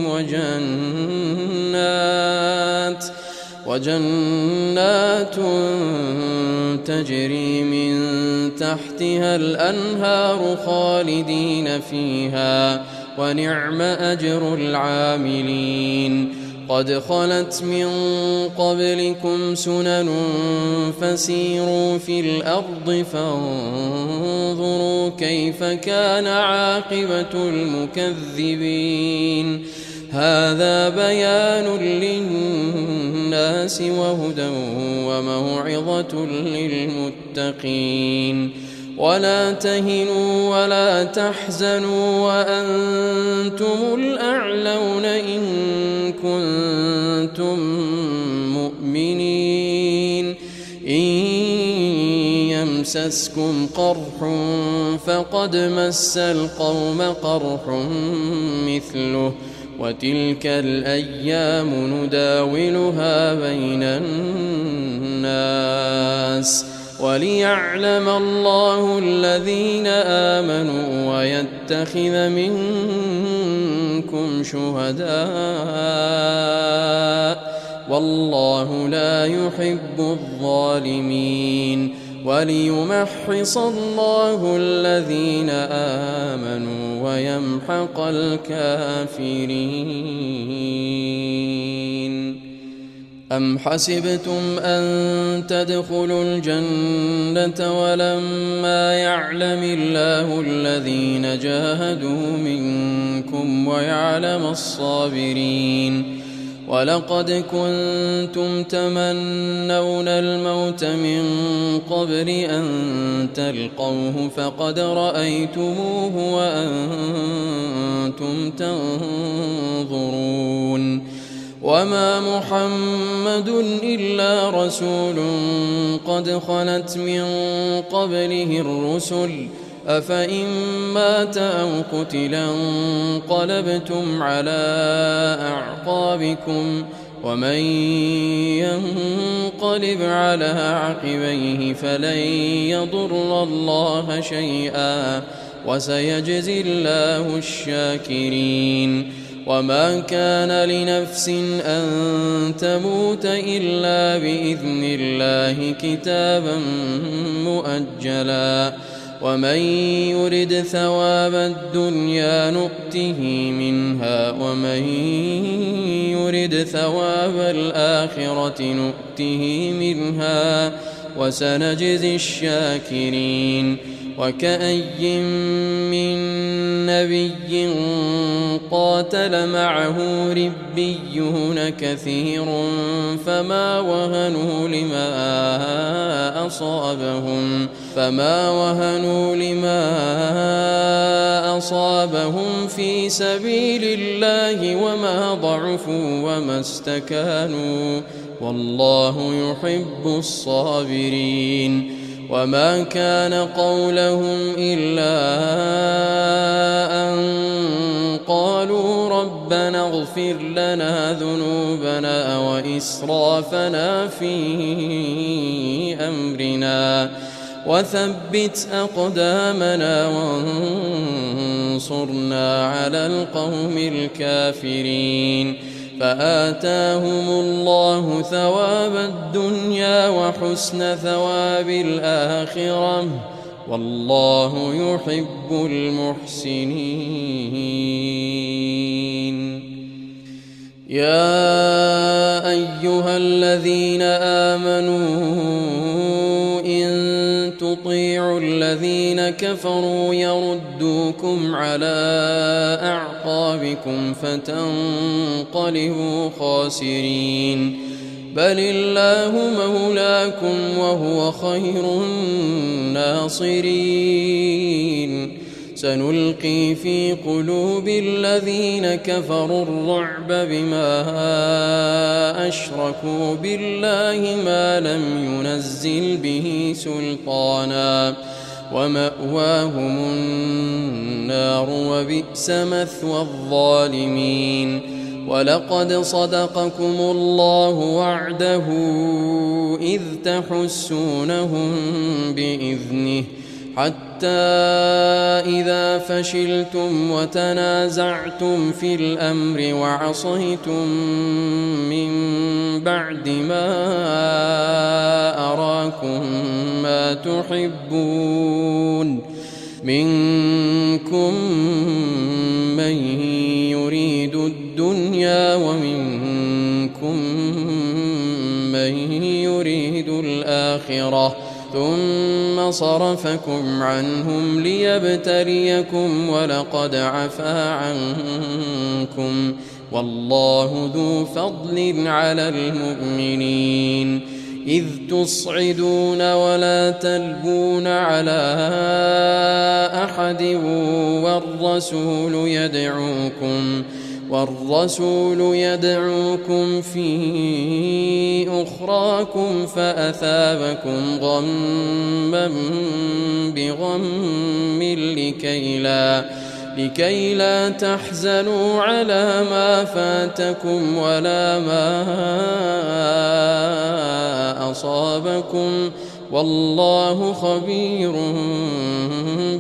[SPEAKER 1] وجنات تجري من تحتها الأنهار خالدين فيها ونعم أجر العاملين. قد خلت من قبلكم سنن فسيروا في الأرض فانظروا كيف كان عاقبة المكذبين. هذا بيان للناس وهدى وموعظة للمتقين. ولا تهنوا ولا تحزنوا وأنتم الأعلون إن كنتم مؤمنين. إن يمسسكم قرح فقد مس القوم قرح مثله وتلك الأيام نداولها بين الناس وليعلم الله الذين آمنوا ويتخذ منكم شهداء والله لا يحب الظالمين. وليمحص الله الذين آمنوا ويمحق الكافرين. أم حسبتم أن تدخلوا الجنة ولما يعلم الله الذين جاهدوا منكم ويعلم الصابرين. ولقد كنتم تمنون الموت من قبل أن تلقوه فقد رأيتموه وأنتم تنظرون. وما محمد إلا رسول قد خلت من قبله الرسل أفإن مات أو قتلا انقلبتم على أعقابكم ومن ينقلب على عقبيه فلن يضر الله شيئا وسيجزي الله الشاكرين. وما كان لنفس أن تموت إلا بإذن الله كتابا مؤجلا ومن يرد ثواب الدنيا نؤته منها ومن يرد ثواب الآخرة نؤته منها وسنجزي الشاكرين. وكأي من نبي قاتل معه ربيون كثير فما وهنوا لما أصابهم في سبيل الله وما ضعفوا وما استكانوا والله يحب الصابرين. وما كان قولهم إلا أن قالوا ربنا اغفر لنا ذنوبنا وإسرافنا في أمرنا وثبت أقدامنا وانصرنا على القوم الكافرين. فآتاهم الله ثواب الدنيا وحسن ثواب الآخرة والله يحب المحسنين. يا أيها الذين آمنوا إن تطيعوا الذين كفروا يردوكم على أعقابكم فتنقلبوا خاسرين. بل الله مولاكم وهو خير الناصرين. سنلقي في قلوب الذين كفروا الرعب بما أشركوا بالله ما لم ينزل به سلطانا ومأواهم النار وبئس مثوى الظالمين. ولقد صدقكم الله وعده إذ تحسونهم بإذنه حتى إذا فشلتم وتنازعتم في الأمر وعصيتم من بعد ما أراكم ما تحبون منكم من يريد الدنيا ومنكم من يريد الآخرة ثم صرفكم عنهم ليبتليكم ولقد عفا عنكم والله ذو فضل على المؤمنين. إذ تصعدون ولا تلبون على أحد والرسول يدعوكم في أخراكم فأثابكم غما بغم لكي لا تحزنوا على ما فاتكم ولا ما أصابكم والله خبير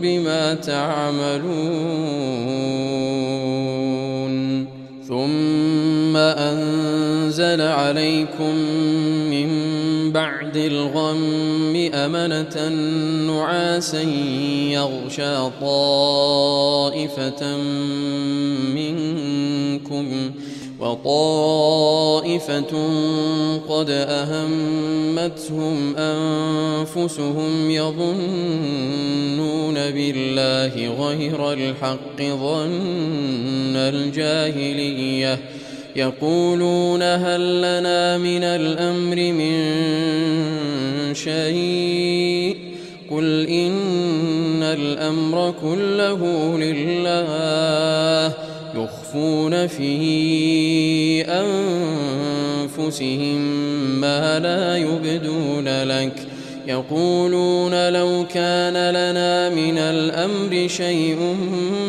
[SPEAKER 1] بما تعملون. ثم أنزل عليكم من بعد الغم أمنة نعاسا يغشى طائفة منكم وطائفة قد أهمتهم أنفسهم يظنون بالله غير الحق ظن الجاهلية يقولون هل لنا من الأمر من شيء قل إن الأمر كله لله يخفون في أنفسهم ما لا يبدون لك يقولون لو كان لنا من الأمر شيء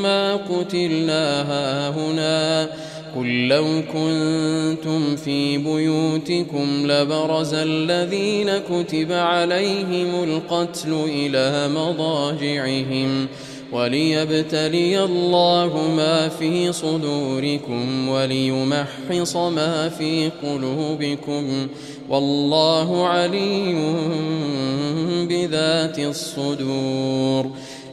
[SPEAKER 1] ما قتلنا هاهنا قل لو كنتم في بيوتكم لبرز الذين كتب عليهم القتل إلى مضاجعهم وليبتلي الله ما في صدوركم وليمحص ما في قلوبكم والله عليم بذات الصدور.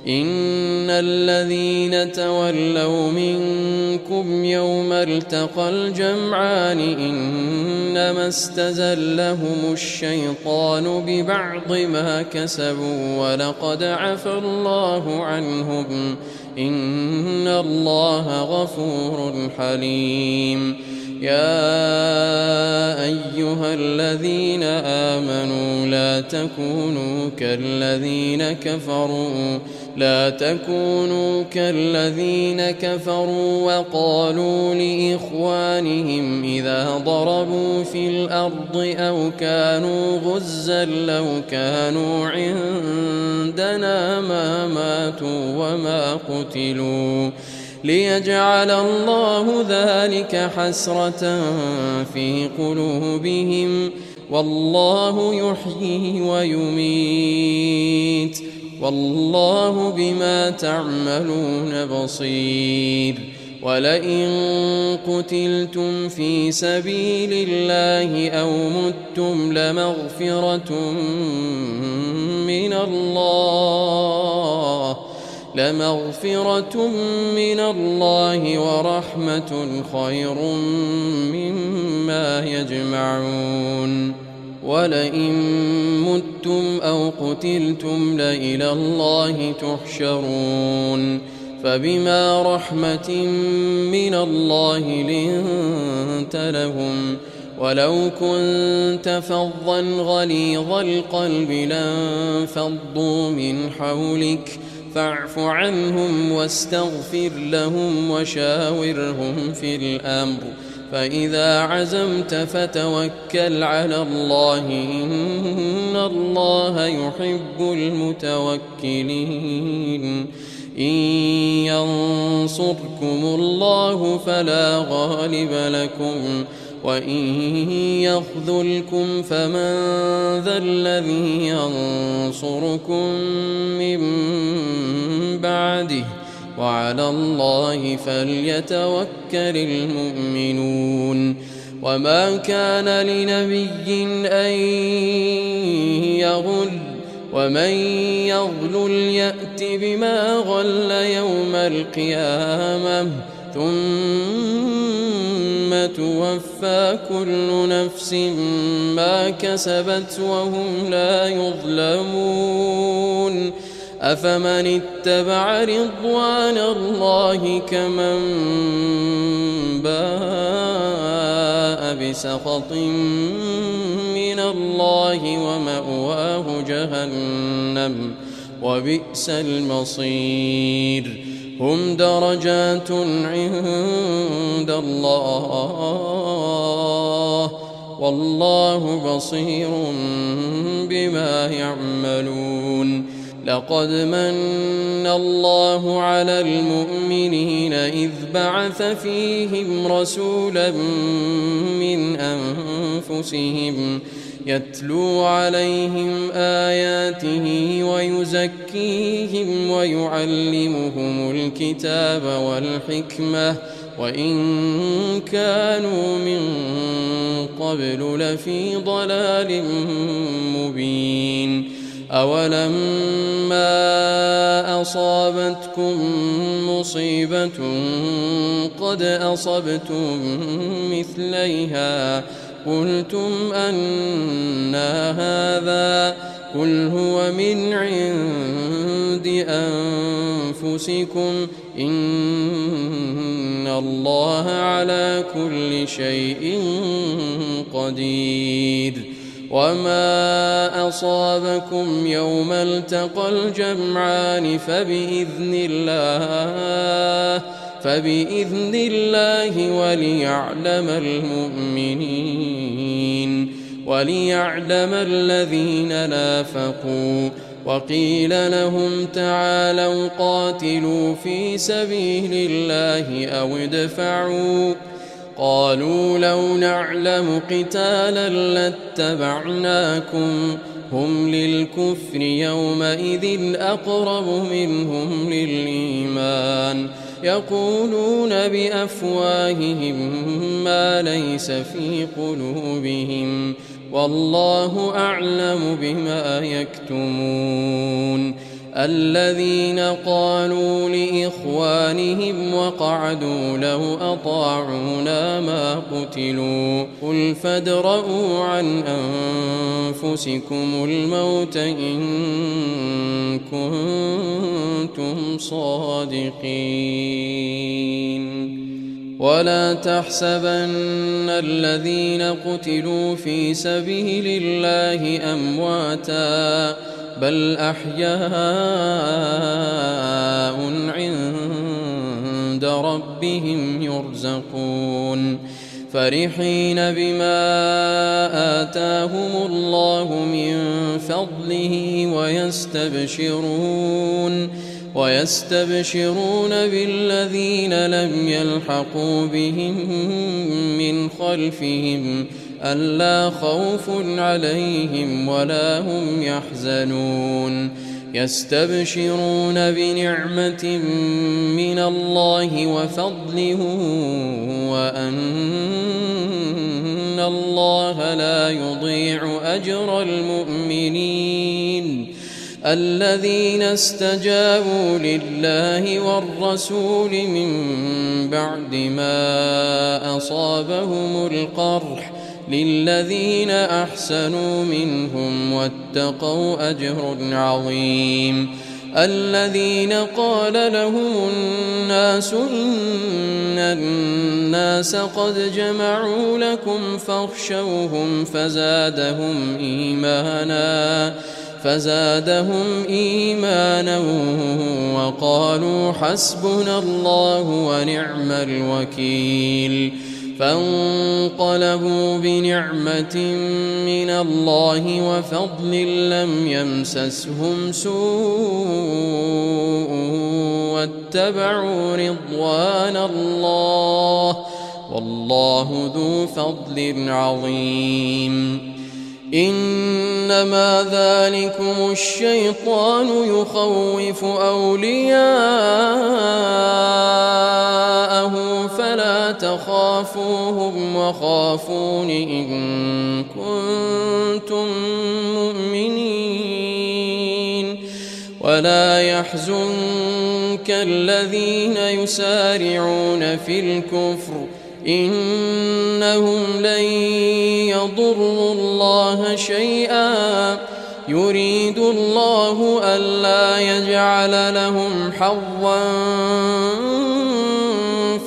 [SPEAKER 1] إن الذين تولوا منكم يوم التقى الجمعان إنما استزلهم الشيطان ببعض ما كسبوا ولقد عفى الله عنهم إن الله غفور حليم. يا أيها الذين آمنوا لا تكونوا كالذين كفروا وقالوا لإخوانهم إذا ضربوا في الأرض أو كانوا غزا لو كانوا عندنا ما ماتوا وما قتلوا ليجعل الله ذلك حسرة في قلوبهم والله يحيي ويميت والله بما تعملون بصير. ولئن قتلتم في سبيل الله أو متم لمغفرة من الله ورحمة خير مما يجمعون. ولئن متم أو قتلتم لإلى الله تحشرون. فبما رحمة من الله لنت لهم ولو كنت فظا غليظ القلب لانفضوا من حولك فاعف عنهم واستغفر لهم وشاورهم في الأمر فإذا عزمت فتوكل على الله إن الله يحب المتوكلين. إن ينصركم الله فلا غالب لكم وإن يخذلكم فمن ذا الذي ينصركم من بعده وعلى الله فليتوكل المؤمنون. وما كان لنبي أن يغل ومن يغلل يأت بما غل يوم القيامة ثم توفى كل نفس ما كسبت وهم لا يظلمون. أفمن اتبع رضوان الله كمن باء بسخط من الله ومأواه جهنم وبئس المصير. هم درجات عند الله والله بصير بما يعملون. لقد من الله على المؤمنين إذ بعث فيهم رسولا من أنفسهم يتلو عليهم آياته ويزكيهم ويعلمهم الكتاب والحكمة وإن كانوا من قبل لفي ضلال مبين. أولما أصابتكم مصيبة قد أصبتم مثليها قلتم أنى هذا قل هو من عند أنفسكم إن الله على كل شيء قدير. وما أصابكم يوم التقى الجمعان فبإذن الله وليعلم الذين نافقوا. وقيل لهم تعالوا قاتلوا في سبيل الله أو ادفعوا قالوا لو نعلم قتالا لاتبعناكم هم للكفر يومئذ أقرب منهم للإيمان يقولون بأفواههم ما ليس في قلوبهم والله أعلم بما يكتمون. الذين قالوا لإخوانهم وقعدوا لو أطاعونا ما قتلوا قل فادرءوا عن أنفسكم الموت إن كنتم صادقين ولا تحسبن الذين قتلوا في سبيل الله أمواتا بل أحياء عند ربهم يرزقون فرحين بما آتاهم الله من فضله ويستبشرون بالذين لم يلحقوا بهم من خلفهم ألا خوف عليهم ولا هم يحزنون يستبشرون بنعمة من الله وفضله وأن الله لا يضيع أجر المؤمنين الذين استجابوا لله والرسول من بعد ما أصابهم القرح للذين أحسنوا منهم واتقوا أجر عظيم الذين قال لهم الناس إن الناس قد جمعوا لكم فاخشوهم فزادهم إيمانا وقالوا حسبنا الله ونعم الوكيل فانقلبوا بنعمة من الله وفضل لم يمسسهم سوء واتبعوا رضوان الله والله ذو فضل عظيم إنما ذلكم الشيطان يخوف أولياءه فلا تخافوهم وخافون إن كنتم مؤمنين ولا يحزنك الذين يسارعون في الكفر إنهم لن يضروا الله شيئا يريد الله ألا يجعل لهم حظا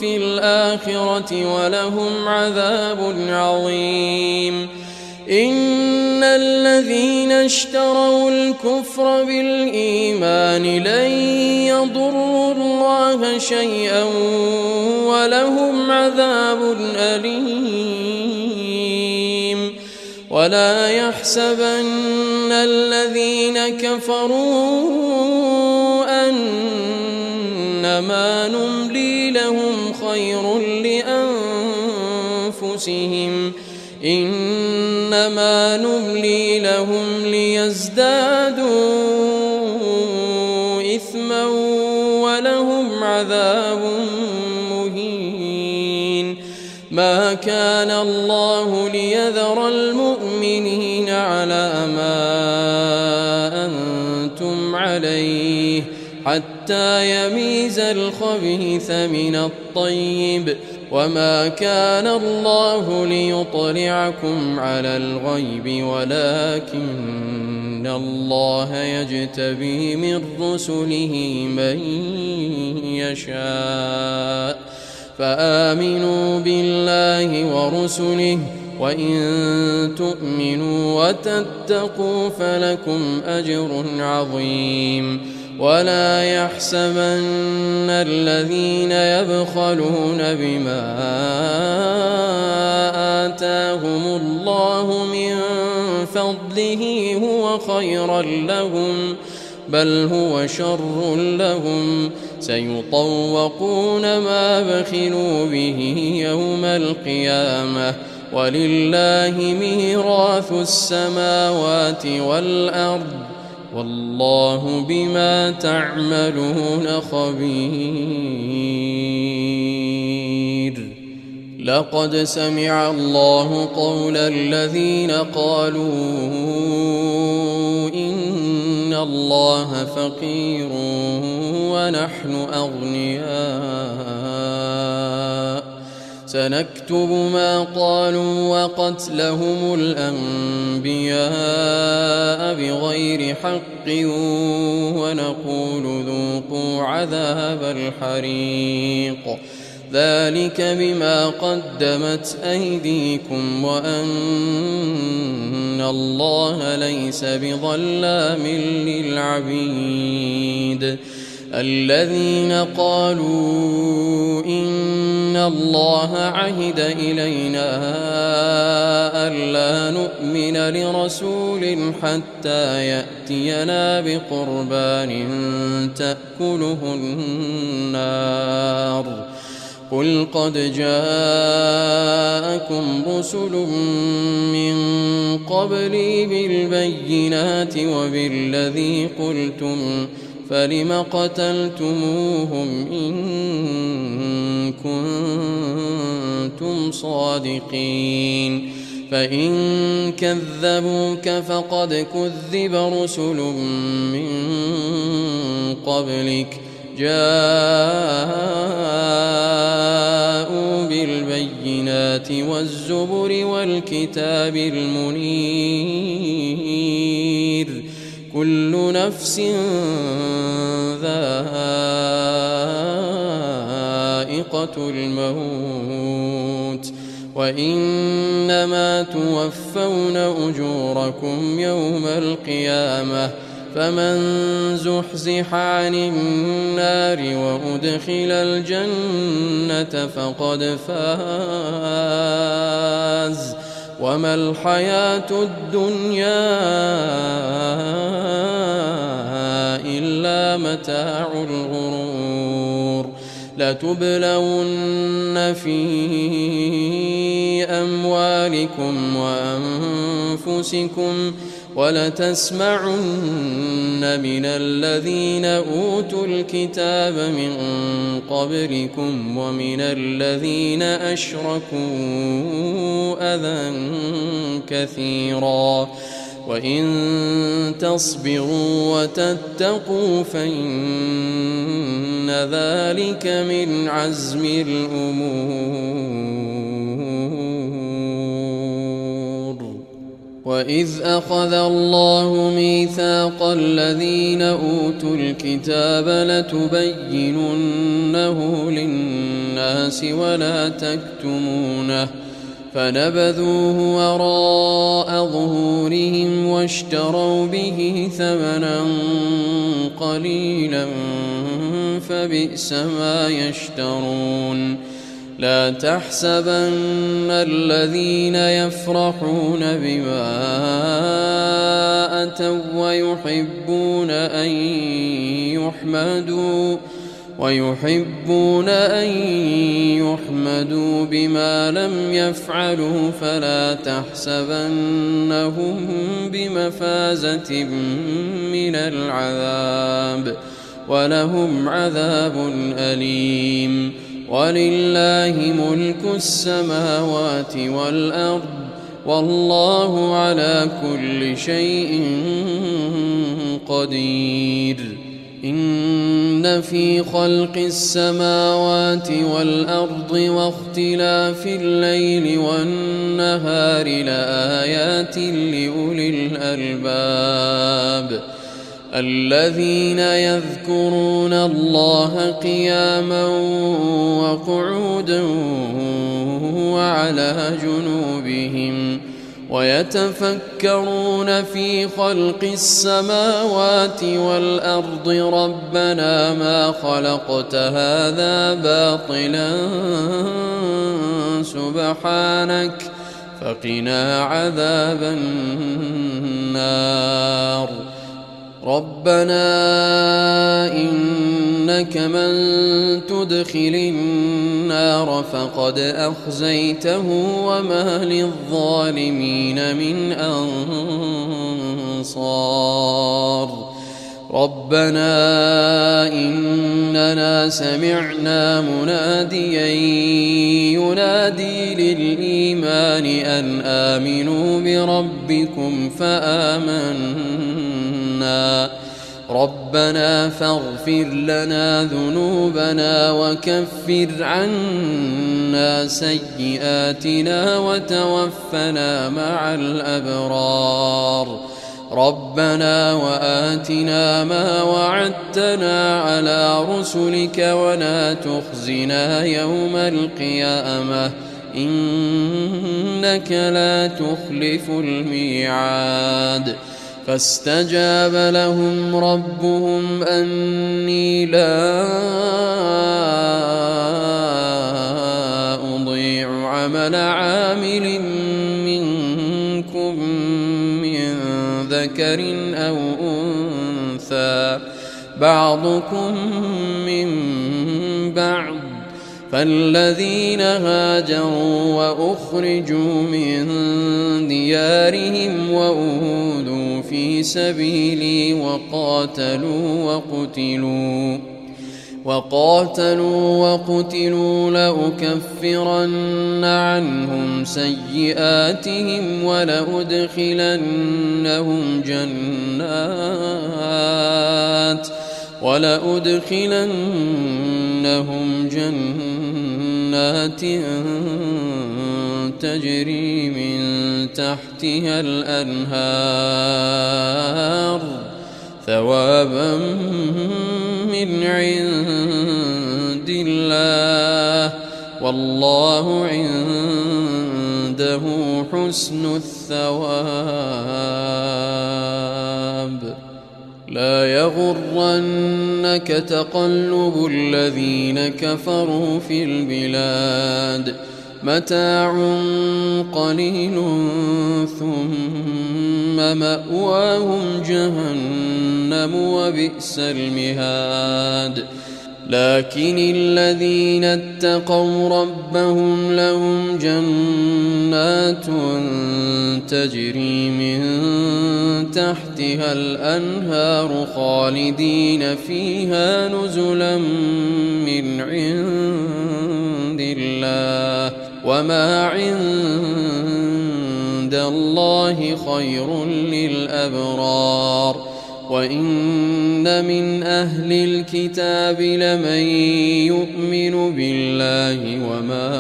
[SPEAKER 1] في الآخرة ولهم عذاب عظيم إن الذين اشتروا الكفر بالإيمان لن يضروا الله شيئا ولهم عذاب أليم ولا يحسبن الذين كفروا أنما نملي لهم خير لأنفسهم إنما نملي لهم ليزدادوا إثما ولهم عذاب مهين ما كان الله ليذر المؤمنين على ما أنتم عليه حتى يميز الخبيث من الطيب وما كان الله ليطلعكم على الغيب ولكن الله يجتبي من رسله من يشاء فآمنوا بالله ورسله وإن تؤمنوا وتتقوا فلكم أجر عظيم ولا يحسبن الذين يبخلون بما آتاهم الله من فضله هو خيرا لهم بل هو شر لهم سيطوقون ما بخلوا به يوم القيامة ولله ميراث السماوات والأرض والله بما تعملون خبير لقد سمع الله قول الذين قالوا إن الله فقير ونحن أغنياء سنكتب ما قالوا وقتلهم الأنبياء بغير حق ونقول ذوقوا عذاب الحريق ذلك بما قدمت أيديكم وأن الله ليس بظلام للعبيد الذين قالوا إن الله عهد إلينا ألا نؤمن لرسول حتى يأتينا بقربان تأكله النار قل قد جاءكم رسل من قبلي بالبينات وبالذي قلتم فلم قتلتموهم إن كنتم صادقين فإن كذبوك فقد كذب رسل من قبلك جاءوا بالبينات والزبر والكتاب المنير كل نفس ذائقة الموت وإنما توفون أجوركم يوم القيامة فمن زحزح عن النار وأدخل الجنة فقد فاز وما الحياة الدنيا إلا متاع الغرور لتبلون في أموالكم وأنفسكم ولتسمعن من الذين أوتوا الكتاب من قبلكم ومن الذين أشركوا أذى كثيرا وإن تصبروا وتتقوا فإن ذلك من عزم الأمور وإذ أخذ الله ميثاق الذين أوتوا الكتاب لتبيننه للناس ولا تكتمونه فنبذوه وراء ظهورهم واشتروا به ثمنا قليلا فبئس ما يشترون لا تحسبن الذين يفرحون بما أتوا ويحبون أن يحمدوا بما لم يفعلوا فلا تحسبنهم بمفازة من العذاب ولهم عذاب أليم ولله ملك السماوات والأرض والله على كل شيء قدير إن في خلق السماوات والأرض واختلاف الليل والنهار لآيات لأولي الألباب الذين يذكرون الله قياما وقعودا وعلى جنوبهم ويتفكرون في خلق السماوات والأرض ربنا ما خلقت هذا باطلا سبحانك فقنا عذاب النار ربنا إنك من تدخل النار فقد أخزيته وما للظالمين من أنصار ربنا إننا سمعنا مناديا ينادي للإيمان أن آمنوا بربكم فآمنا ربنا فاغفر لنا ذنوبنا وكفر عنا سيئاتنا وتوفنا مع الأبرار ربنا وآتنا ما وعدتنا على رسلك ولا تخزنا يوم القيامة إنك لا تخلف الميعاد فاستجاب لهم ربهم أني لا أضيع عمل عامل منكم من ذكر أو أنثى بعضكم من بعض فالذين هاجروا وأخرجوا من ديارهم وأوذوا في سبيلي وقاتلوا وقتلوا لأكفرن عنهم سيئاتهم ولأدخلنهم جنات تجري من تحتها الأنهار ثوابا من عند الله والله عنده حسن الثواب لا يغرنك تقلب الذين كفروا في البلاد متاع قليل ثم مأواهم جهنم وبئس المهاد لكن الذين اتقوا ربهم لهم جنات تجري من تحتها الأنهار خالدين فيها نزلا من عند الله وما عند الله خير للأبرار وإن من أهل الكتاب لمن يؤمن بالله وما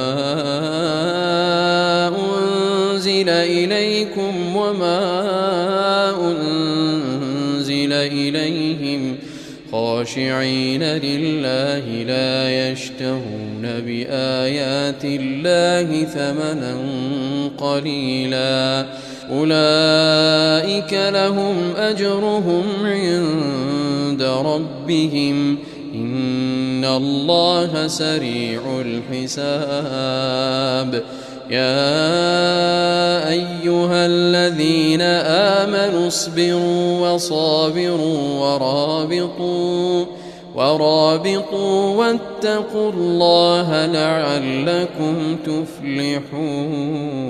[SPEAKER 1] أنزل إليكم وما أنزل إليهم خاشعين لله لا يشترون بآيات الله ثمنا قليلا أولئك لهم أجرهم عند ربهم إن الله سريع الحساب يا أيها الذين آمنوا اصبروا وصابروا ورابطوا واتقوا الله لعلكم تفلحون